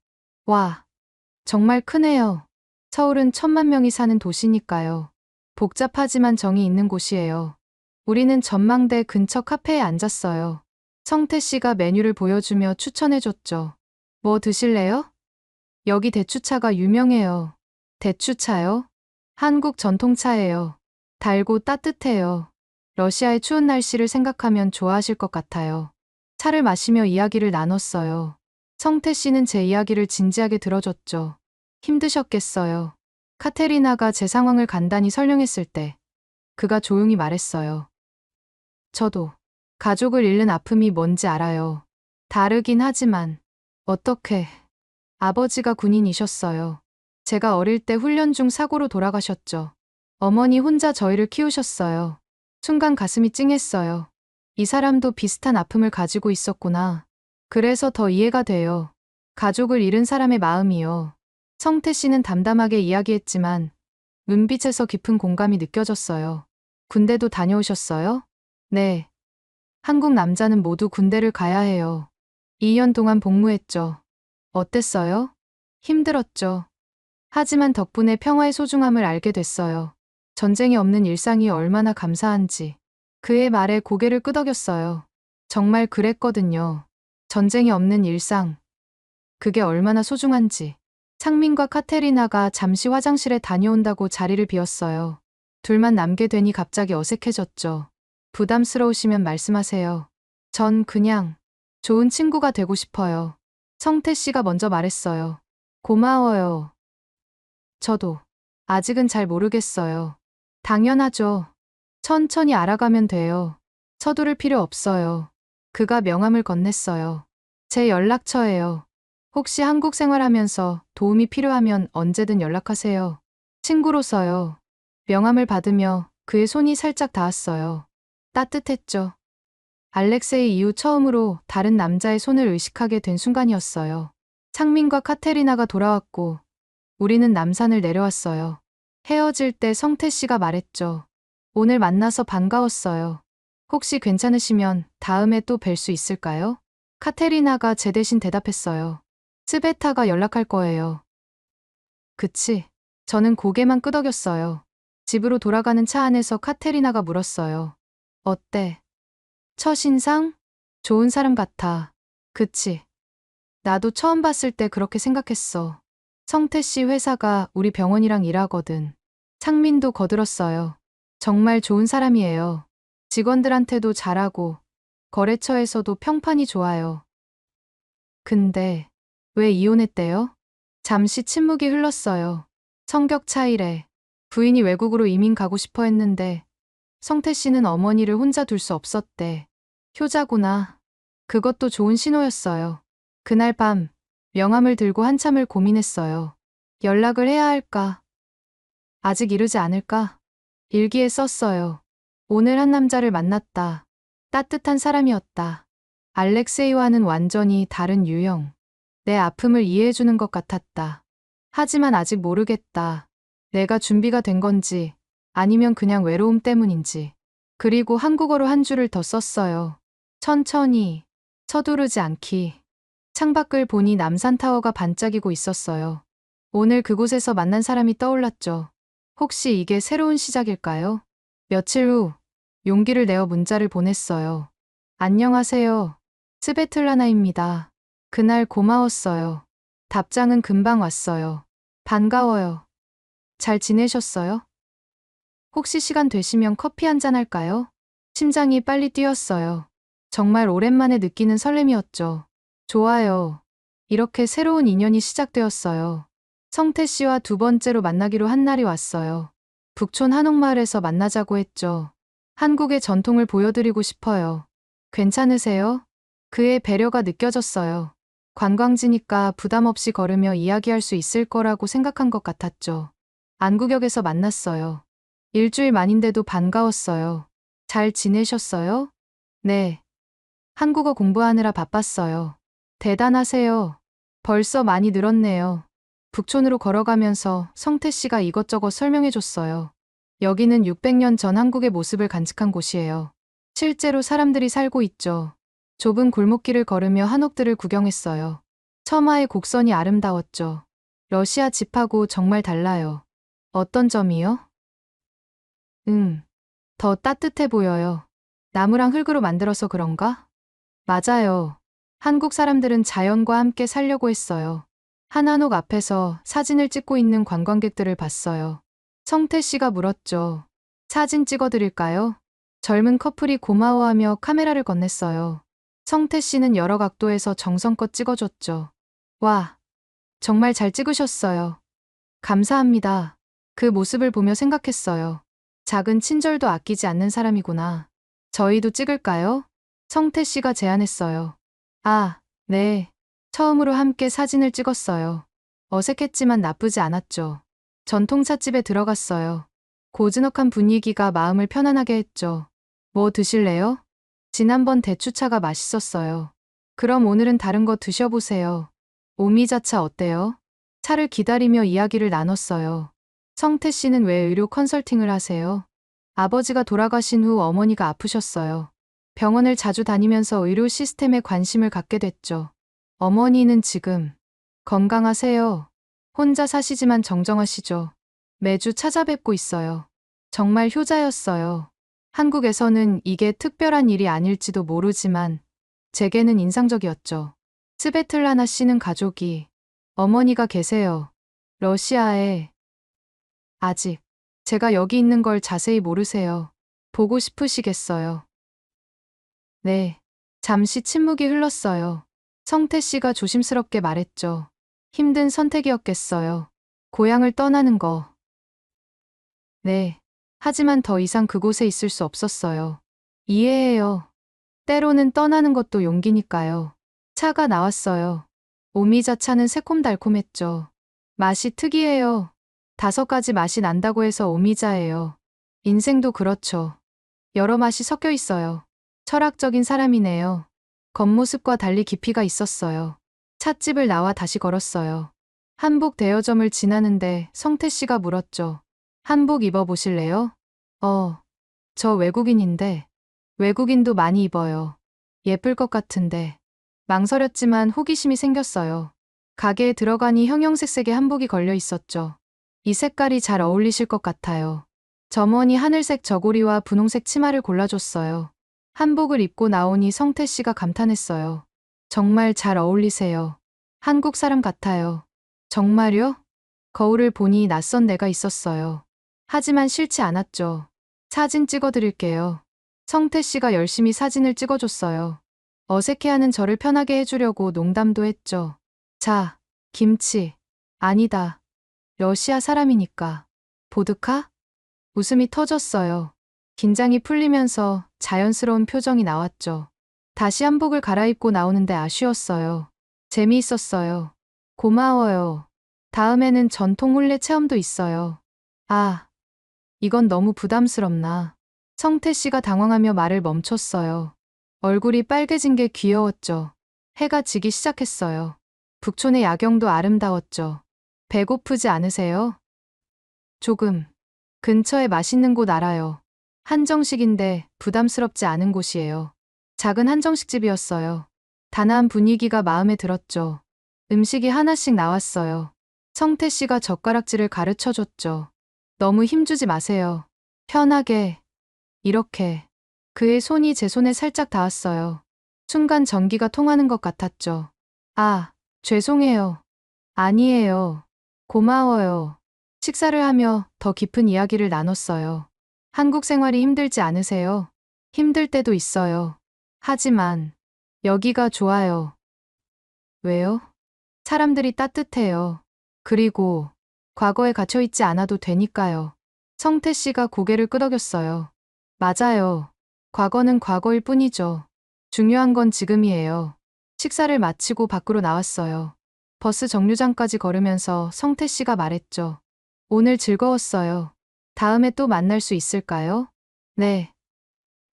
Speaker 3: 와, 정말 크네요. 서울은 1,000만 명이 사는 도시니까요. 복잡하지만 정이 있는 곳이에요. 우리는 전망대 근처 카페에 앉았어요. 성태 씨가 메뉴를 보여주며 추천해줬죠. 뭐 드실래요? 여기 대추차가 유명해요. 대추차요? 한국 전통차예요. 달고 따뜻해요. 러시아의 추운 날씨를 생각하면 좋아하실 것 같아요. 차를 마시며 이야기를 나눴어요. 성태 씨는 제 이야기를 진지하게 들어줬죠. 힘드셨겠어요. 카테리나가 제 상황을 간단히 설명했을 때 그가 조용히 말했어요. 저도 가족을 잃는 아픔이 뭔지 알아요. 다르긴 하지만 어떻게 아버지가 군인이셨어요. 제가 어릴 때 훈련 중 사고로 돌아가셨죠. 어머니 혼자 저희를 키우셨어요. 순간 가슴이 찡했어요. 이 사람도 비슷한 아픔을 가지고 있었구나. 그래서 더 이해가 돼요. 가족을 잃은 사람의 마음이요. 성태 씨는 담담하게 이야기했지만 눈빛에서 깊은 공감이 느껴졌어요. 군대도 다녀오셨어요? 네. 한국 남자는 모두 군대를 가야 해요. 2년 동안 복무했죠. 어땠어요? 힘들었죠. 하지만 덕분에 평화의 소중함을 알게 됐어요. 전쟁이 없는 일상이 얼마나 감사한지. 그의 말에 고개를 끄덕였어요. 정말 그랬거든요. 전쟁이 없는 일상. 그게 얼마나 소중한지. 상민과 카테리나가 잠시 화장실에 다녀온다고 자리를 비웠어요. 둘만 남게 되니 갑자기 어색해졌죠. 부담스러우시면 말씀하세요. 전 그냥 좋은 친구가 되고 싶어요. 성태 씨가 먼저 말했어요. 고마워요. 저도 아직은 잘 모르겠어요. 당연하죠. 천천히 알아가면 돼요. 서두를 필요 없어요. 그가 명함을 건넸어요. 제 연락처예요. 혹시 한국 생활하면서 도움이 필요하면 언제든 연락하세요. 친구로서요. 명함을 받으며 그의 손이 살짝 닿았어요. 따뜻했죠. 알렉세이 이후 처음으로 다른 남자의 손을 의식하게 된 순간이었어요. 상민과 카테리나가 돌아왔고 우리는 남산을 내려왔어요. 헤어질 때 성태 씨가 말했죠. 오늘 만나서 반가웠어요. 혹시 괜찮으시면 다음에 또 뵐 수 있을까요? 카테리나가 제 대신 대답했어요. 스베타가 연락할 거예요. 그치. 저는 고개만 끄덕였어요. 집으로 돌아가는 차 안에서 카테리나가 물었어요. 어때? 첫인상? 좋은 사람 같아. 그치. 나도 처음 봤을 때 그렇게 생각했어. 성태 씨 회사가 우리 병원이랑 일하거든. 상민도 거들었어요. 정말 좋은 사람이에요. 직원들한테도 잘하고 거래처에서도 평판이 좋아요. 근데 왜 이혼했대요? 잠시 침묵이 흘렀어요. 성격 차이래. 부인이 외국으로 이민 가고 싶어 했는데 성태 씨는 어머니를 혼자 둘 수 없었대. 효자구나. 그것도 좋은 신호였어요. 그날 밤 명함을 들고 한참을 고민했어요. 연락을 해야 할까? 아직 이르지 않을까? 일기에 썼어요. 오늘 한 남자를 만났다. 따뜻한 사람이었다. 알렉세이와는 완전히 다른 유형. 내 아픔을 이해해주는 것 같았다. 하지만 아직 모르겠다. 내가 준비가 된 건지 아니면 그냥 외로움 때문인지. 그리고 한국어로 한 줄을 더 썼어요. 천천히, 서두르지 않기. 창밖을 보니 남산타워가 반짝이고 있었어요. 오늘 그곳에서 만난 사람이 떠올랐죠. 혹시 이게 새로운 시작일까요? 며칠 후 용기를 내어 문자를 보냈어요. 안녕하세요. 스베틀라나입니다. 그날 고마웠어요. 답장은 금방 왔어요. 반가워요. 잘 지내셨어요? 혹시 시간 되시면 커피 한잔 할까요? 심장이 빨리 뛰었어요. 정말 오랜만에 느끼는 설렘이었죠. 좋아요. 이렇게 새로운 인연이 시작되었어요. 성태 씨와 두 번째로 만나기로 한 날이 왔어요. 북촌 한옥마을에서 만나자고 했죠. 한국의 전통을 보여드리고 싶어요. 괜찮으세요? 그의 배려가 느껴졌어요. 관광지니까 부담 없이 걸으며 이야기할 수 있을 거라고 생각한 것 같았죠. 안구역에서 만났어요. 일주일 만인데도 반가웠어요. 잘 지내셨어요? 네. 한국어 공부하느라 바빴어요. 대단하세요. 벌써 많이 늘었네요. 북촌으로 걸어가면서 성태 씨가 이것저것 설명해 줬어요. 여기는 600년 전 한국의 모습을 간직한 곳이에요. 실제로 사람들이 살고 있죠. 좁은 골목길을 걸으며 한옥들을 구경했어요. 처마의 곡선이 아름다웠죠. 러시아 집하고 정말 달라요. 어떤 점이요? 더 따뜻해 보여요. 나무랑 흙으로 만들어서 그런가? 맞아요. 한국 사람들은 자연과 함께 살려고 했어요. 한 한옥 앞에서 사진을 찍고 있는 관광객들을 봤어요. 성태 씨가 물었죠. 사진 찍어드릴까요? 젊은 커플이 고마워하며 카메라를 건넸어요. 성태 씨는 여러 각도에서 정성껏 찍어줬죠. 와, 정말 잘 찍으셨어요. 감사합니다. 그 모습을 보며 생각했어요. 작은 친절도 아끼지 않는 사람이구나. 저희도 찍을까요? 성태 씨가 제안했어요. 아, 네. 처음으로 함께 사진을 찍었어요. 어색했지만 나쁘지 않았죠. 전통찻집에 들어갔어요. 고즈넉한 분위기가 마음을 편안하게 했죠. 뭐 드실래요? 지난번 대추차가 맛있었어요. 그럼 오늘은 다른 거 드셔보세요. 오미자차 어때요? 차를 기다리며 이야기를 나눴어요. 성태 씨는 왜 의료 컨설팅을 하세요? 아버지가 돌아가신 후 어머니가 아프셨어요. 병원을 자주 다니면서 의료 시스템에 관심을 갖게 됐죠. 어머니는 지금 건강하세요. 혼자 사시지만 정정하시죠. 매주 찾아뵙고 있어요. 정말 효자였어요. 한국에서는 이게 특별한 일이 아닐지도 모르지만 제게는 인상적이었죠. 스베틀라나 씨는 가족이 어머니가 계세요. 러시아에 아직 제가 여기 있는 걸 자세히 모르세요. 보고 싶으시겠어요. 네. 잠시 침묵이 흘렀어요. 성태 씨가 조심스럽게 말했죠. 힘든 선택이었겠어요. 고향을 떠나는 거. 네. 하지만 더 이상 그곳에 있을 수 없었어요. 이해해요. 때로는 떠나는 것도 용기니까요. 차가 나왔어요. 오미자차는 새콤달콤했죠. 맛이 특이해요. 5가지 맛이 난다고 해서 오미자예요. 인생도 그렇죠. 여러 맛이 섞여 있어요. 철학적인 사람이네요. 겉모습과 달리 깊이가 있었어요. 찻집을 나와 다시 걸었어요. 한복 대여점을 지나는데 성태 씨가 물었죠. 한복 입어보실래요? 저 외국인인데. 외국인도 많이 입어요. 예쁠 것 같은데. 망설였지만 호기심이 생겼어요. 가게에 들어가니 형형색색의 한복이 걸려 있었죠. 이 색깔이 잘 어울리실 것 같아요. 점원이 하늘색 저고리와 분홍색 치마를 골라줬어요. 한복을 입고 나오니 성태 씨가 감탄했어요. 정말 잘 어울리세요. 한국 사람 같아요. 정말요? 거울을 보니 낯선 내가 있었어요. 하지만 싫지 않았죠. 사진 찍어드릴게요. 성태 씨가 열심히 사진을 찍어줬어요. 어색해하는 저를 편하게 해주려고 농담도 했죠. 자, 김치. 아니다. 러시아 사람이니까. 보드카? 웃음이 터졌어요. 긴장이 풀리면서 자연스러운 표정이 나왔죠. 다시 한복을 갈아입고 나오는데 아쉬웠어요. 재미있었어요. 고마워요. 다음에는 전통 혼례 체험도 있어요. 아, 이건 너무 부담스럽나. 성태 씨가 당황하며 말을 멈췄어요. 얼굴이 빨개진 게 귀여웠죠. 해가 지기 시작했어요. 북촌의 야경도 아름다웠죠. 배고프지 않으세요? 조금. 근처에 맛있는 곳 알아요. 한정식인데 부담스럽지 않은 곳이에요. 작은 한정식집이었어요. 단아한 분위기가 마음에 들었죠. 음식이 하나씩 나왔어요. 성태 씨가 젓가락질을 가르쳐 줬죠. 너무 힘주지 마세요. 편하게. 이렇게. 그의 손이 제 손에 살짝 닿았어요. 순간 전기가 통하는 것 같았죠. 아, 죄송해요. 아니에요. 고마워요. 식사를 하며 더 깊은 이야기를 나눴어요. 한국 생활이 힘들지 않으세요? 힘들 때도 있어요. 하지만 여기가 좋아요. 왜요? 사람들이 따뜻해요. 그리고 과거에 갇혀있지 않아도 되니까요. 성태 씨가 고개를 끄덕였어요. 맞아요. 과거는 과거일 뿐이죠. 중요한 건 지금이에요. 식사를 마치고 밖으로 나왔어요. 버스 정류장까지 걸으면서 성태 씨가 말했죠. 오늘 즐거웠어요. 다음에 또 만날 수 있을까요? 네.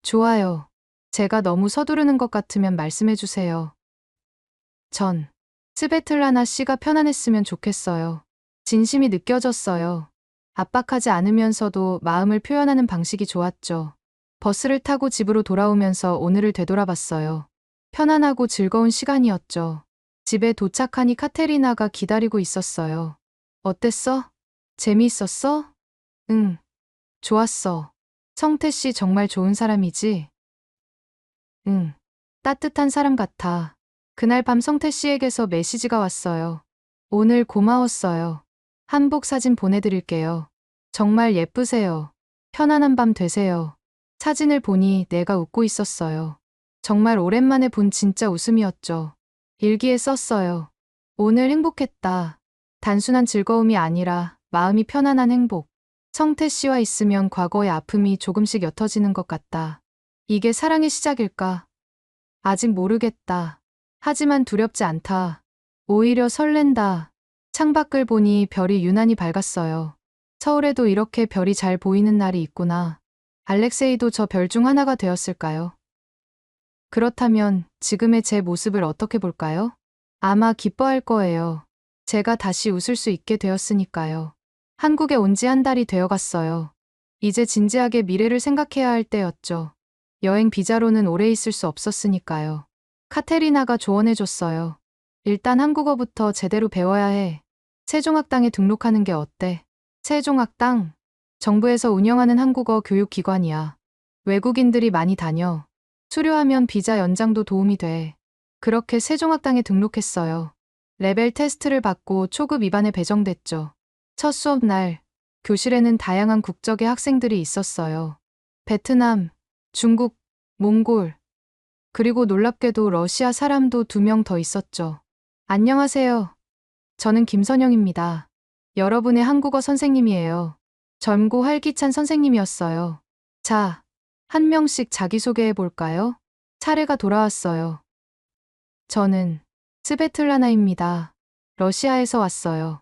Speaker 3: 좋아요. 제가 너무 서두르는 것 같으면 말씀해 주세요. 전 스베틀라나 씨가 편안했으면 좋겠어요. 진심이 느껴졌어요. 압박하지 않으면서도 마음을 표현하는 방식이 좋았죠. 버스를 타고 집으로 돌아오면서 오늘을 되돌아봤어요. 편안하고 즐거운 시간이었죠. 집에 도착하니 카테리나가 기다리고 있었어요. 어땠어? 재미있었어? 응, 좋았어. 성태 씨 정말 좋은 사람이지? 응, 따뜻한 사람 같아. 그날 밤 성태 씨에게서 메시지가 왔어요. 오늘 고마웠어요. 한복 사진 보내드릴게요. 정말 예쁘세요. 편안한 밤 되세요. 사진을 보니 내가 웃고 있었어요. 정말 오랜만에 본 진짜 웃음이었죠. 일기에 썼어요. 오늘 행복했다. 단순한 즐거움이 아니라 마음이 편안한 행복. 성태 씨와 있으면 과거의 아픔이 조금씩 옅어지는 것 같다. 이게 사랑의 시작일까? 아직 모르겠다. 하지만 두렵지 않다. 오히려 설렌다. 창밖을 보니 별이 유난히 밝았어요. 서울에도 이렇게 별이 잘 보이는 날이 있구나. 알렉세이도 저 별 중 하나가 되었을까요? 그렇다면 지금의 제 모습을 어떻게 볼까요? 아마 기뻐할 거예요. 제가 다시 웃을 수 있게 되었으니까요. 한국에 온 지 한 달이 되어갔어요. 이제 진지하게 미래를 생각해야 할 때였죠. 여행 비자로는 오래 있을 수 없었으니까요. 카테리나가 조언해줬어요. 일단 한국어부터 제대로 배워야 해. 세종학당에 등록하는 게 어때? 세종학당? 정부에서 운영하는 한국어 교육기관이야. 외국인들이 많이 다녀. 수료하면 비자 연장도 도움이 돼. 그렇게 세종학당에 등록했어요. 레벨 테스트를 받고 초급 2반에 배정됐죠. 첫 수업 날, 교실에는 다양한 국적의 학생들이 있었어요. 베트남, 중국, 몽골, 그리고 놀랍게도 러시아 사람도 2명 더 있었죠. 안녕하세요. 저는 김선영입니다. 여러분의 한국어 선생님이에요. 젊고 활기찬 선생님이었어요. 자, 한 명씩 자기소개해 볼까요? 차례가 돌아왔어요. 저는 스베틀라나입니다. 러시아에서 왔어요.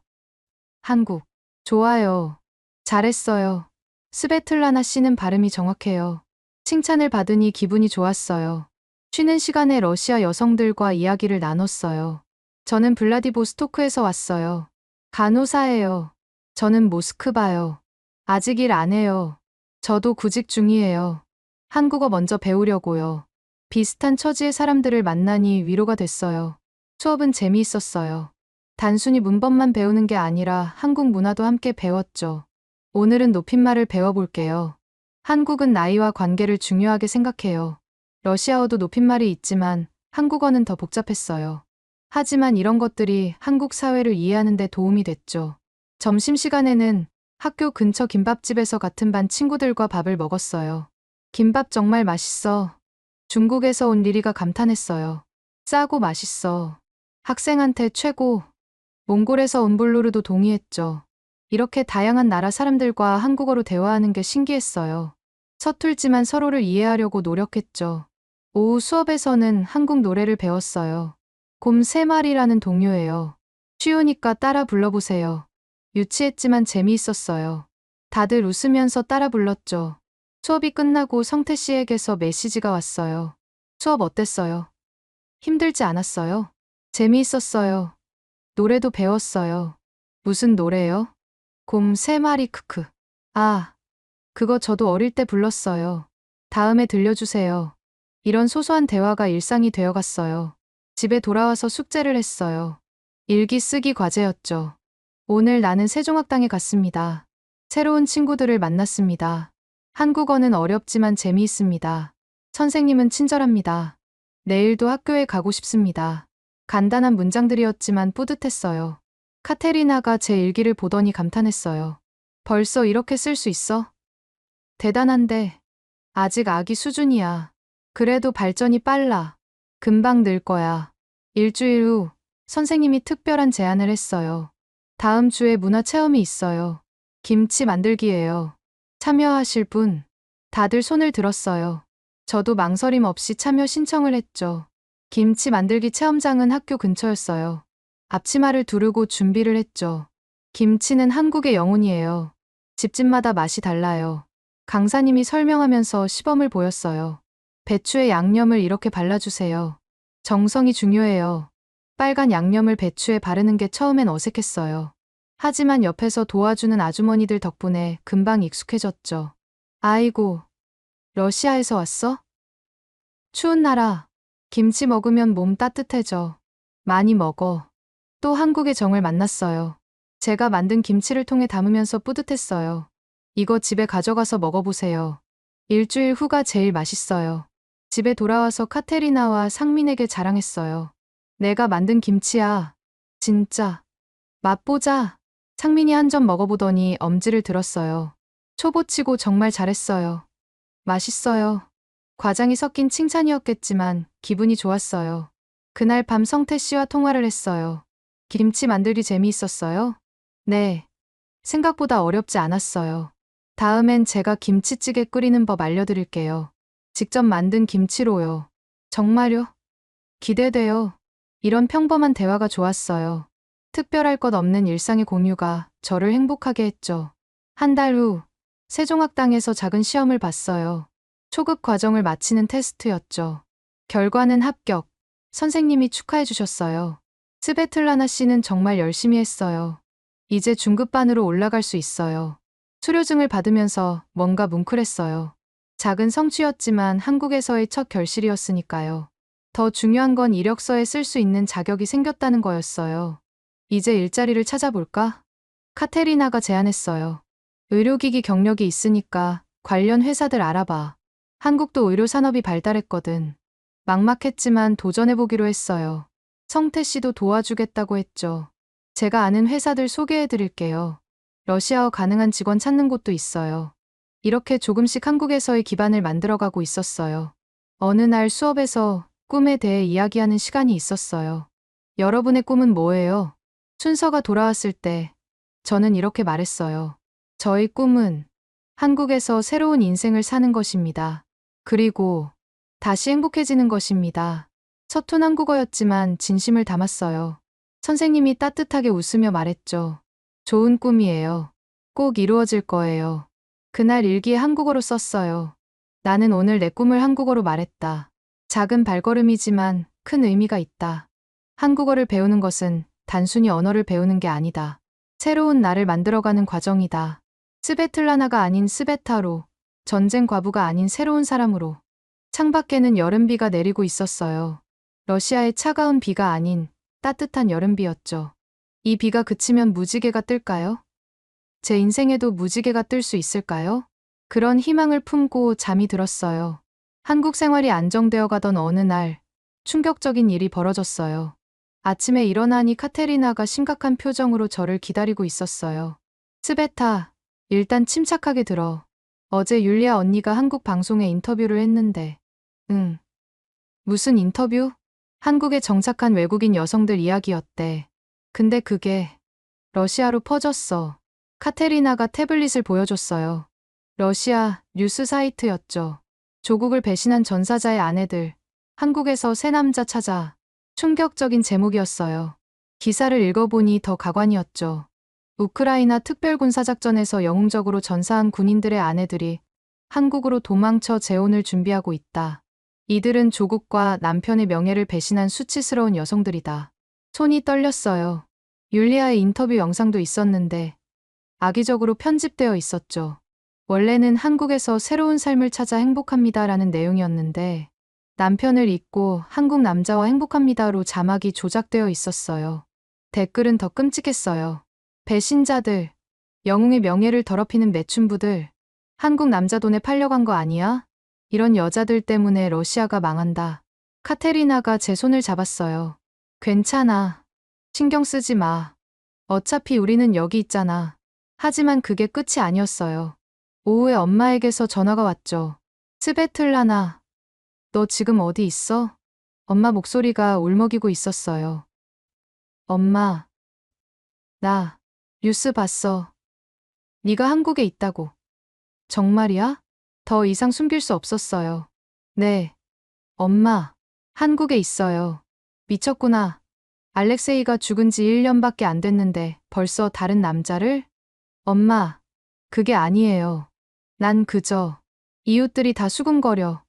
Speaker 3: 한국. 좋아요. 잘했어요. 스베틀라나 씨는 발음이 정확해요. 칭찬을 받으니 기분이 좋았어요. 쉬는 시간에 러시아 여성들과 이야기를 나눴어요. 저는 블라디보스토크에서 왔어요. 간호사예요. 저는 모스크바요. 아직 일 안 해요. 저도 구직 중이에요. 한국어 먼저 배우려고요. 비슷한 처지의 사람들을 만나니 위로가 됐어요. 수업은 재미있었어요. 단순히 문법만 배우는 게 아니라 한국 문화도 함께 배웠죠. 오늘은 높임말을 배워볼게요. 한국은 나이와 관계를 중요하게 생각해요. 러시아어도 높임말이 있지만 한국어는 더 복잡했어요. 하지만 이런 것들이 한국 사회를 이해하는 데 도움이 됐죠. 점심시간에는 학교 근처 김밥집에서 같은 반 친구들과 밥을 먹었어요. 김밥 정말 맛있어. 중국에서 온 리리가 감탄했어요. 싸고 맛있어. 학생한테 최고. 몽골에서 온 블루르도 동의했죠. 이렇게 다양한 나라 사람들과 한국어로 대화하는 게 신기했어요. 서툴지만 서로를 이해하려고 노력했죠. 오후 수업에서는 한국 노래를 배웠어요. 곰 3마리라는 동요예요. 쉬우니까 따라 불러보세요. 유치했지만 재미있었어요. 다들 웃으면서 따라 불렀죠. 수업이 끝나고 성태 씨에게서 메시지가 왔어요. 수업 어땠어요? 힘들지 않았어요? 재미있었어요. 노래도 배웠어요. 무슨 노래요? 곰 3마리 크크. 아, 그거 저도 어릴 때 불렀어요. 다음에 들려주세요. 이런 소소한 대화가 일상이 되어갔어요. 집에 돌아와서 숙제를 했어요. 일기 쓰기 과제였죠. 오늘 나는 세종학당에 갔습니다. 새로운 친구들을 만났습니다. 한국어는 어렵지만 재미있습니다. 선생님은 친절합니다. 내일도 학교에 가고 싶습니다. 간단한 문장들이었지만 뿌듯했어요. 카테리나가 제 일기를 보더니 감탄했어요. 벌써 이렇게 쓸 수 있어? 대단한데. 아직 아기 수준이야. 그래도 발전이 빨라. 금방 늘 거야. 일주일 후 선생님이 특별한 제안을 했어요. 다음 주에 문화체험이 있어요. 김치 만들기예요. 참여하실 분? 다들 손을 들었어요. 저도 망설임 없이 참여 신청을 했죠. 김치 만들기 체험장은 학교 근처였어요. 앞치마를 두르고 준비를 했죠. 김치는 한국의 영혼이에요. 집집마다 맛이 달라요. 강사님이 설명하면서 시범을 보였어요. 배추에 양념을 이렇게 발라주세요. 정성이 중요해요. 빨간 양념을 배추에 바르는 게 처음엔 어색했어요. 하지만 옆에서 도와주는 아주머니들 덕분에 금방 익숙해졌죠. 아이고, 러시아에서 왔어? 추운 나라. 김치 먹으면 몸 따뜻해져. 많이 먹어. 또 한국의 정을 만났어요. 제가 만든 김치를 통에 담으면서 뿌듯했어요. 이거 집에 가져가서 먹어보세요. 일주일 후가 제일 맛있어요. 집에 돌아와서 카테리나와 상민에게 자랑했어요. 내가 만든 김치야. 진짜. 맛보자. 상민이 한 점 먹어보더니 엄지를 들었어요. 초보치고 정말 잘했어요. 맛있어요. 과장이 섞인 칭찬이었겠지만 기분이 좋았어요. 그날 밤 성태 씨와 통화를 했어요. 김치 만들기 재미있었어요? 네. 생각보다 어렵지 않았어요. 다음엔 제가 김치찌개 끓이는 법 알려드릴게요. 직접 만든 김치로요. 정말요? 기대돼요. 이런 평범한 대화가 좋았어요. 특별할 것 없는 일상의 공유가 저를 행복하게 했죠. 한 달 후, 세종학당에서 작은 시험을 봤어요. 초급 과정을 마치는 테스트였죠. 결과는 합격. 선생님이 축하해 주셨어요. 스베틀라나 씨는 정말 열심히 했어요. 이제 중급반으로 올라갈 수 있어요. 수료증을 받으면서 뭔가 뭉클했어요. 작은 성취였지만 한국에서의 첫 결실이었으니까요. 더 중요한 건 이력서에 쓸 수 있는 자격이 생겼다는 거였어요. 이제 일자리를 찾아볼까? 카테리나가 제안했어요. 의료기기 경력이 있으니까 관련 회사들 알아봐. 한국도 의료 산업이 발달했거든. 막막했지만 도전해보기로 했어요. 성태 씨도 도와주겠다고 했죠. 제가 아는 회사들 소개해드릴게요. 러시아어 가능한 직원 찾는 곳도 있어요. 이렇게 조금씩 한국에서의 기반을 만들어가고 있었어요. 어느 날 수업에서 꿈에 대해 이야기하는 시간이 있었어요. 여러분의 꿈은 뭐예요? 순서가 돌아왔을 때 저는 이렇게 말했어요. 저의 꿈은 한국에서 새로운 인생을 사는 것입니다. 그리고 다시 행복해지는 것입니다. 서툰 한국어였지만 진심을 담았어요. 선생님이 따뜻하게 웃으며 말했죠. 좋은 꿈이에요. 꼭 이루어질 거예요. 그날 일기에 한국어로 썼어요. 나는 오늘 내 꿈을 한국어로 말했다. 작은 발걸음이지만 큰 의미가 있다. 한국어를 배우는 것은 단순히 언어를 배우는 게 아니다. 새로운 나를 만들어가는 과정이다. 스베틀라나가 아닌 스베타로, 전쟁 과부가 아닌 새로운 사람으로. 창밖에는 여름비가 내리고 있었어요. 러시아의 차가운 비가 아닌 따뜻한 여름비였죠. 이 비가 그치면 무지개가 뜰까요? 제 인생에도 무지개가 뜰 수 있을까요? 그런 희망을 품고 잠이 들었어요. 한국 생활이 안정되어 가던 어느 날 충격적인 일이 벌어졌어요. 아침에 일어나니 카테리나가 심각한 표정으로 저를 기다리고 있었어요. 스베타, 일단 침착하게 들어. 어제 율리아 언니가 한국 방송에 인터뷰를 했는데. 응. 무슨 인터뷰? 한국에 정착한 외국인 여성들 이야기였대. 근데 그게 러시아로 퍼졌어. 카테리나가 태블릿을 보여줬어요. 러시아 뉴스 사이트였죠. 조국을 배신한 전사자의 아내들. 한국에서 새 남자 찾아. 충격적인 제목이었어요. 기사를 읽어보니 더 가관이었죠. 우크라이나 특별군사작전에서 영웅적으로 전사한 군인들의 아내들이 한국으로 도망쳐 재혼을 준비하고 있다. 이들은 조국과 남편의 명예를 배신한 수치스러운 여성들이다. 손이 떨렸어요. 율리아의 인터뷰 영상도 있었는데 악의적으로 편집되어 있었죠. 원래는 한국에서 새로운 삶을 찾아 행복합니다라는 내용이었는데 남편을 잊고 한국 남자와 행복합니다로 자막이 조작되어 있었어요. 댓글은 더 끔찍했어요. 배신자들, 영웅의 명예를 더럽히는 매춘부들, 한국 남자 돈에 팔려간 거 아니야? 이런 여자들 때문에 러시아가 망한다. 카테리나가 제 손을 잡았어요. 괜찮아. 신경 쓰지 마. 어차피 우리는 여기 있잖아. 하지만 그게 끝이 아니었어요. 오후에 엄마에게서 전화가 왔죠. 스베틀라나, 너 지금 어디 있어? 엄마 목소리가 울먹이고 있었어요. 엄마, 나 뉴스 봤어. 네가 한국에 있다고. 정말이야? 더 이상 숨길 수 없었어요. 네, 엄마, 한국에 있어요. 미쳤구나. 알렉세이가 죽은 지 1년밖에 안 됐는데 벌써 다른 남자를? 엄마, 그게 아니에요. 난 그저 이웃들이 다 수군거려.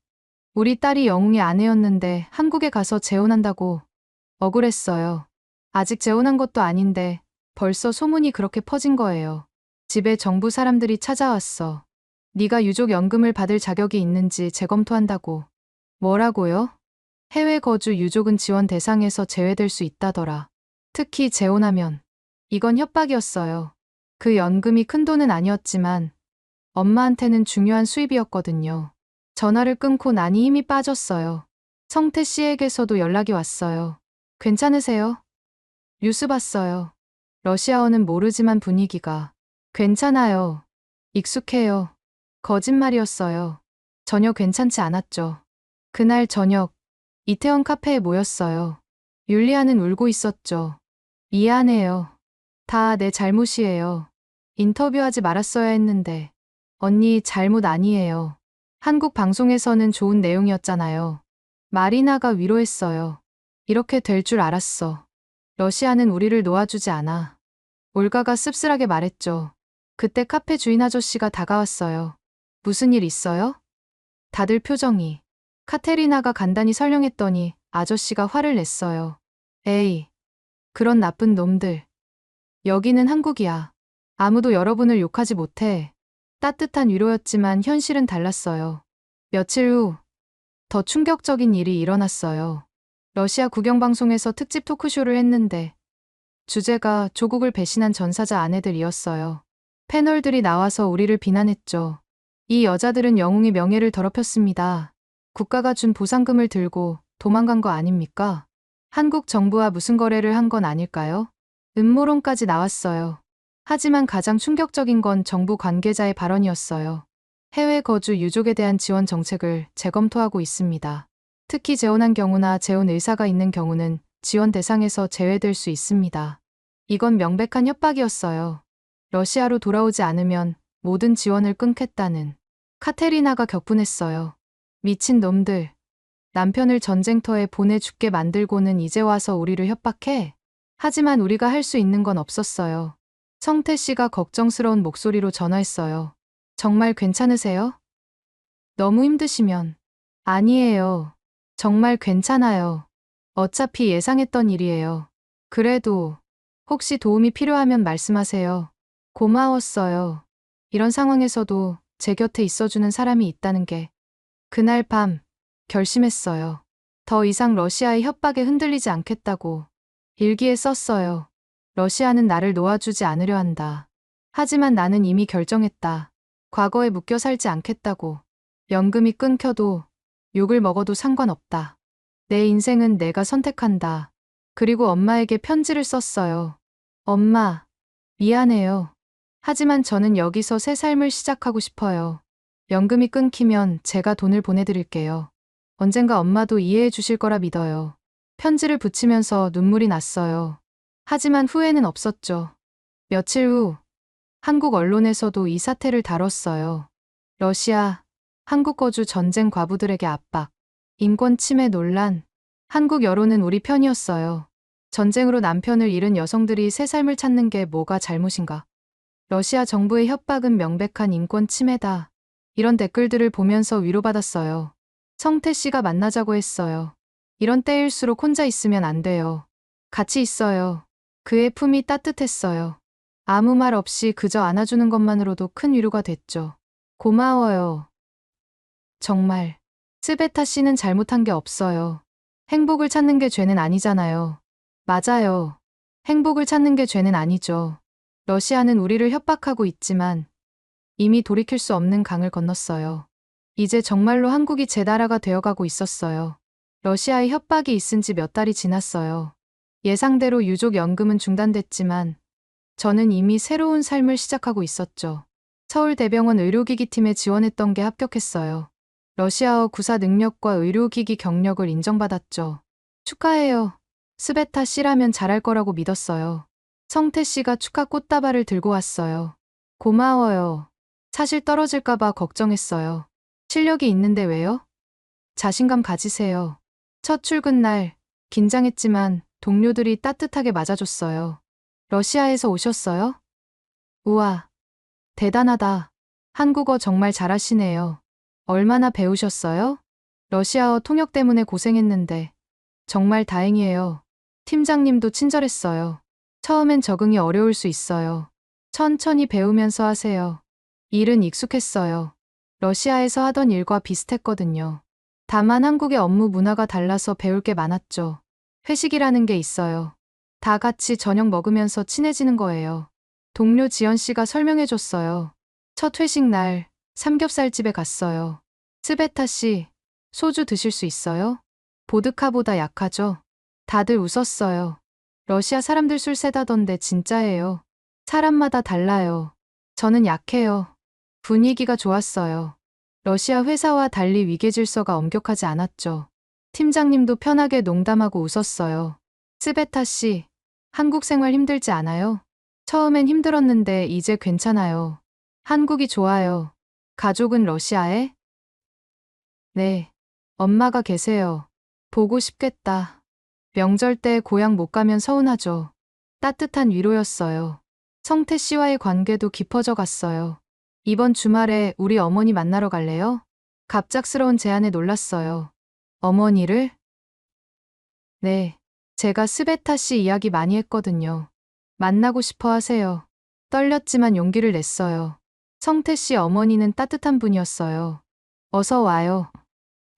Speaker 3: 우리 딸이 영웅의 아내였는데 한국에 가서 재혼한다고 억울했어요. 아직 재혼한 것도 아닌데 벌써 소문이 그렇게 퍼진 거예요. 집에 정부 사람들이 찾아왔어. 네가 유족연금을 받을 자격이 있는지 재검토한다고. 뭐라고요? 해외 거주 유족은 지원 대상에서 제외될 수 있다더라. 특히 재혼하면. 이건 협박이었어요. 그 연금이 큰 돈은 아니었지만 엄마한테는 중요한 수입이었거든요. 전화를 끊고 나니 힘이 빠졌어요. 성태 씨에게서도 연락이 왔어요. 괜찮으세요? 뉴스 봤어요. 러시아어는 모르지만 분위기가. 괜찮아요. 익숙해요. 거짓말이었어요. 전혀 괜찮지 않았죠. 그날 저녁, 이태원 카페에 모였어요. 율리아는 울고 있었죠. 미안해요. 다 내 잘못이에요. 인터뷰하지 말았어야 했는데. 언니 잘못 아니에요. 한국 방송에서는 좋은 내용이었잖아요. 마리나가 위로했어요. 이렇게 될 줄 알았어. 러시아는 우리를 놓아주지 않아. 올가가 씁쓸하게 말했죠. 그때 카페 주인 아저씨가 다가왔어요. 무슨 일 있어요? 다들 표정이. 카테리나가 간단히 설명했더니 아저씨가 화를 냈어요. 에이, 그런 나쁜 놈들. 여기는 한국이야. 아무도 여러분을 욕하지 못해. 따뜻한 위로였지만 현실은 달랐어요. 며칠 후, 더 충격적인 일이 일어났어요. 러시아 국영방송에서 특집 토크쇼를 했는데 주제가 조국을 배신한 전사자 아내들이었어요. 패널들이 나와서 우리를 비난했죠. 이 여자들은 영웅의 명예를 더럽혔습니다. 국가가 준 보상금을 들고 도망간 거 아닙니까? 한국 정부와 무슨 거래를 한 건 아닐까요? 음모론까지 나왔어요. 하지만 가장 충격적인 건 정부 관계자의 발언이었어요. 해외 거주 유족에 대한 지원 정책을 재검토하고 있습니다. 특히 재혼한 경우나 재혼 의사가 있는 경우는 지원 대상에서 제외될 수 있습니다. 이건 명백한 협박이었어요. 러시아로 돌아오지 않으면 모든 지원을 끊겠다는. 카테리나가 격분했어요. 미친 놈들. 남편을 전쟁터에 보내 죽게 만들고는 이제 와서 우리를 협박해? 하지만 우리가 할 수 있는 건 없었어요. 성태 씨가 걱정스러운 목소리로 전화했어요. 정말 괜찮으세요? 너무 힘드시면. 아니에요. 정말 괜찮아요. 어차피 예상했던 일이에요. 그래도 혹시 도움이 필요하면 말씀하세요. 고마웠어요. 이런 상황에서도 제 곁에 있어주는 사람이 있다는 게. 그날 밤 결심했어요. 더 이상 러시아의 협박에 흔들리지 않겠다고. 일기에 썼어요. 러시아는 나를 놓아주지 않으려 한다. 하지만 나는 이미 결정했다. 과거에 묶여 살지 않겠다고. 연금이 끊겨도 욕을 먹어도 상관없다. 내 인생은 내가 선택한다. 그리고 엄마에게 편지를 썼어요. 엄마, 미안해요. 하지만 저는 여기서 새 삶을 시작하고 싶어요. 연금이 끊기면 제가 돈을 보내드릴게요. 언젠가 엄마도 이해해 주실 거라 믿어요. 편지를 붙이면서 눈물이 났어요. 하지만 후회는 없었죠. 며칠 후 한국 언론에서도 이 사태를 다뤘어요. 러시아, 한국 거주 전쟁 과부들에게 압박, 인권 침해 논란. 한국 여론은 우리 편이었어요. 전쟁으로 남편을 잃은 여성들이 새 삶을 찾는 게 뭐가 잘못인가? 러시아 정부의 협박은 명백한 인권 침해다. 이런 댓글들을 보면서 위로받았어요. 성태 씨가 만나자고 했어요. 이런 때일수록 혼자 있으면 안 돼요. 같이 있어요. 그의 품이 따뜻했어요. 아무 말 없이 그저 안아주는 것만으로도 큰 위로가 됐죠. 고마워요. 정말. 스베타 씨는 잘못한 게 없어요. 행복을 찾는 게 죄는 아니잖아요. 맞아요. 행복을 찾는 게 죄는 아니죠. 러시아는 우리를 협박하고 있지만 이미 돌이킬 수 없는 강을 건넜어요. 이제 정말로 한국이 제 나라가 되어가고 있었어요. 러시아의 협박이 있은 지 몇 달이 지났어요. 예상대로 유족 연금은 중단됐지만 저는 이미 새로운 삶을 시작하고 있었죠. 서울대병원 의료기기팀에 지원했던 게 합격했어요. 러시아어 구사 능력과 의료기기 경력을 인정받았죠. 축하해요. 스베타 씨라면 잘할 거라고 믿었어요. 성태 씨가 축하 꽃다발을 들고 왔어요. 고마워요. 사실 떨어질까봐 걱정했어요. 실력이 있는데 왜요? 자신감 가지세요. 첫 출근 날, 긴장했지만 동료들이 따뜻하게 맞아줬어요. 러시아에서 오셨어요? 우와, 대단하다. 한국어 정말 잘하시네요. 얼마나 배우셨어요? 러시아어 통역 때문에 고생했는데 정말 다행이에요. 팀장님도 친절했어요. 처음엔 적응이 어려울 수 있어요. 천천히 배우면서 하세요. 일은 익숙했어요. 러시아에서 하던 일과 비슷했거든요. 다만 한국의 업무 문화가 달라서 배울 게 많았죠. 회식이라는 게 있어요. 다 같이 저녁 먹으면서 친해지는 거예요. 동료 지연 씨가 설명해 줬어요. 첫 회식 날 삼겹살집에 갔어요. 스베타 씨, 소주 드실 수 있어요? 보드카보다 약하죠? 다들 웃었어요. 러시아 사람들 술 세다던데 진짜예요. 사람마다 달라요. 저는 약해요. 분위기가 좋았어요. 러시아 회사와 달리 위계질서가 엄격하지 않았죠. 팀장님도 편하게 농담하고 웃었어요. 스베타 씨, 한국 생활 힘들지 않아요? 처음엔 힘들었는데 이제 괜찮아요. 한국이 좋아요. 가족은 러시아에? 네. 엄마가 계세요. 보고 싶겠다. 명절 때 고향 못 가면 서운하죠. 따뜻한 위로였어요. 성태 씨와의 관계도 깊어져 갔어요. 이번 주말에 우리 어머니 만나러 갈래요? 갑작스러운 제안에 놀랐어요. 어머니를? 네. 제가 스베타 씨 이야기 많이 했거든요. 만나고 싶어 하세요. 떨렸지만 용기를 냈어요. 성태 씨 어머니는 따뜻한 분이었어요. 어서 와요.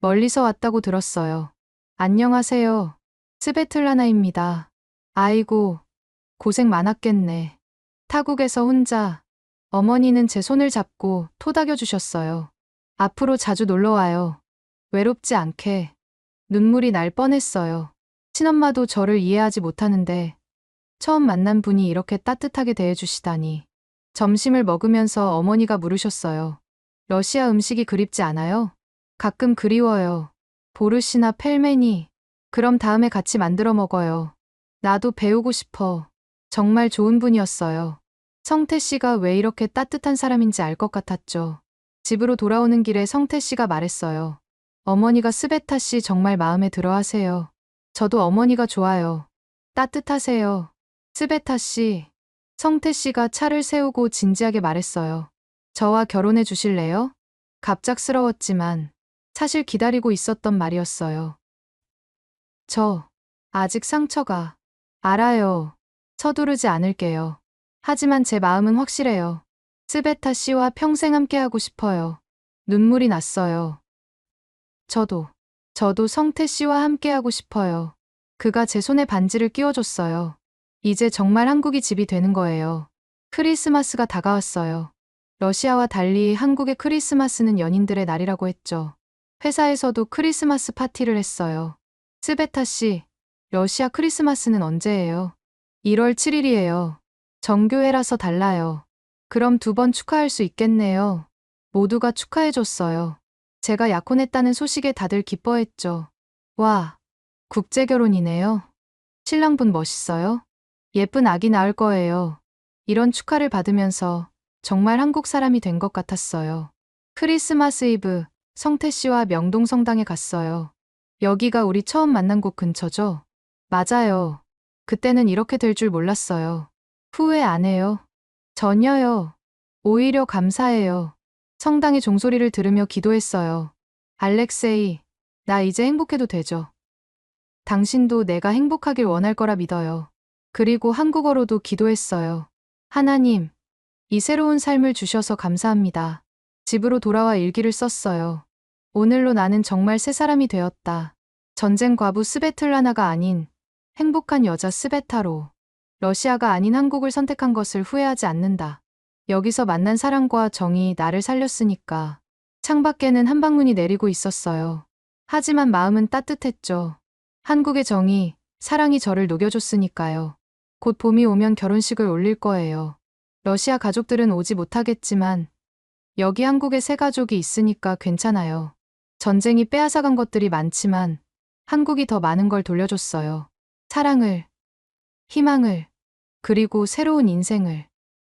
Speaker 3: 멀리서 왔다고 들었어요. 안녕하세요. 스베틀라나입니다. 아이고, 고생 많았겠네. 타국에서 혼자. 어머니는 제 손을 잡고 토닥여 주셨어요. 앞으로 자주 놀러 와요. 외롭지 않게. 눈물이 날 뻔했어요. 친엄마도 저를 이해하지 못하는데 처음 만난 분이 이렇게 따뜻하게 대해주시다니. 점심을 먹으면서 어머니가 물으셨어요. 러시아 음식이 그립지 않아요? 가끔 그리워요. 보르시나 펠메니. 그럼 다음에 같이 만들어 먹어요. 나도 배우고 싶어. 정말 좋은 분이었어요. 성태 씨가 왜 이렇게 따뜻한 사람인지 알 것 같았죠. 집으로 돌아오는 길에 성태 씨가 말했어요. 어머니가 스베타 씨 정말 마음에 들어 하세요. 저도 어머니가 좋아요. 따뜻하세요. 스베타 씨. 성태 씨가 차를 세우고 진지하게 말했어요. 저와 결혼해 주실래요? 갑작스러웠지만 사실 기다리고 있었던 말이었어요. 저 아직 상처가 알아요. 서두르지 않을게요. 하지만 제 마음은 확실해요. 스베타 씨와 평생 함께하고 싶어요. 눈물이 났어요. 저도 성태 씨와 함께하고 싶어요. 그가 제 손에 반지를 끼워줬어요. 이제 정말 한국이 집이 되는 거예요. 크리스마스가 다가왔어요. 러시아와 달리 한국의 크리스마스는 연인들의 날이라고 했죠. 회사에서도 크리스마스 파티를 했어요. 스베타 씨, 러시아 크리스마스는 언제예요? 1월 7일이에요. 정교회라서 달라요. 그럼 2번 축하할 수 있겠네요. 모두가 축하해줬어요. 제가 약혼했다는 소식에 다들 기뻐했죠. 와, 국제결혼이네요. 신랑분 멋있어요? 예쁜 아기 낳을 거예요. 이런 축하를 받으면서 정말 한국 사람이 된 것 같았어요. 크리스마스 이브, 성태 씨와 명동성당에 갔어요. 여기가 우리 처음 만난 곳 근처죠? 맞아요. 그때는 이렇게 될 줄 몰랐어요. 후회 안 해요. 전혀요. 오히려 감사해요. 성당의 종소리를 들으며 기도했어요. 알렉세이, 나 이제 행복해도 되죠? 당신도 내가 행복하길 원할 거라 믿어요. 그리고 한국어로도 기도했어요. 하나님, 이 새로운 삶을 주셔서 감사합니다. 집으로 돌아와 일기를 썼어요. 오늘로 나는 정말 새 사람이 되었다. 전쟁 과부 스베틀라나가 아닌 행복한 여자 스베타로. 러시아가 아닌 한국을 선택한 것을 후회하지 않는다. 여기서 만난 사랑과 정이 나를 살렸으니까. 창밖에는 한 방문이 내리고 있었어요. 하지만 마음은 따뜻했죠. 한국의 정이, 사랑이 저를 녹여줬으니까요. 곧 봄이 오면 결혼식을 올릴 거예요. 러시아 가족들은 오지 못하겠지만 여기 한국에 새 가족이 있으니까 괜찮아요. 전쟁이 빼앗아간 것들이 많지만 한국이 더 많은 걸 돌려줬어요. 사랑을, 희망을, 그리고 새로운 인생을.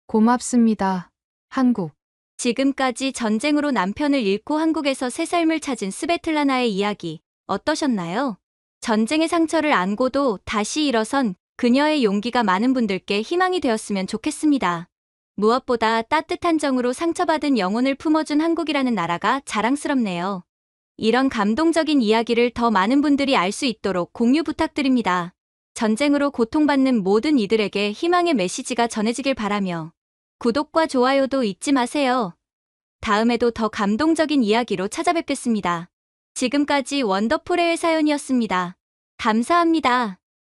Speaker 3: 고맙습니다. 한국.
Speaker 1: 지금까지 전쟁으로 남편을 잃고 한국에서 새 삶을 찾은 스베틀라나의 이야기 어떠셨나요? 전쟁의 상처를 안고도 다시 일어선 그녀의 용기가 많은 분들께 희망이 되었으면 좋겠습니다. 무엇보다 따뜻한 정으로 상처받은 영혼을 품어준 한국이라는 나라가 자랑스럽네요. 이런 감동적인 이야기를 더 많은 분들이 알 수 있도록 공유 부탁드립니다. 전쟁으로 고통받는 모든 이들에게 희망의 메시지가 전해지길 바라며 구독과 좋아요도 잊지 마세요. 다음에도 더 감동적인 이야기로 찾아뵙겠습니다. 지금까지 원더풀의 사연이었습니다. 감사합니다.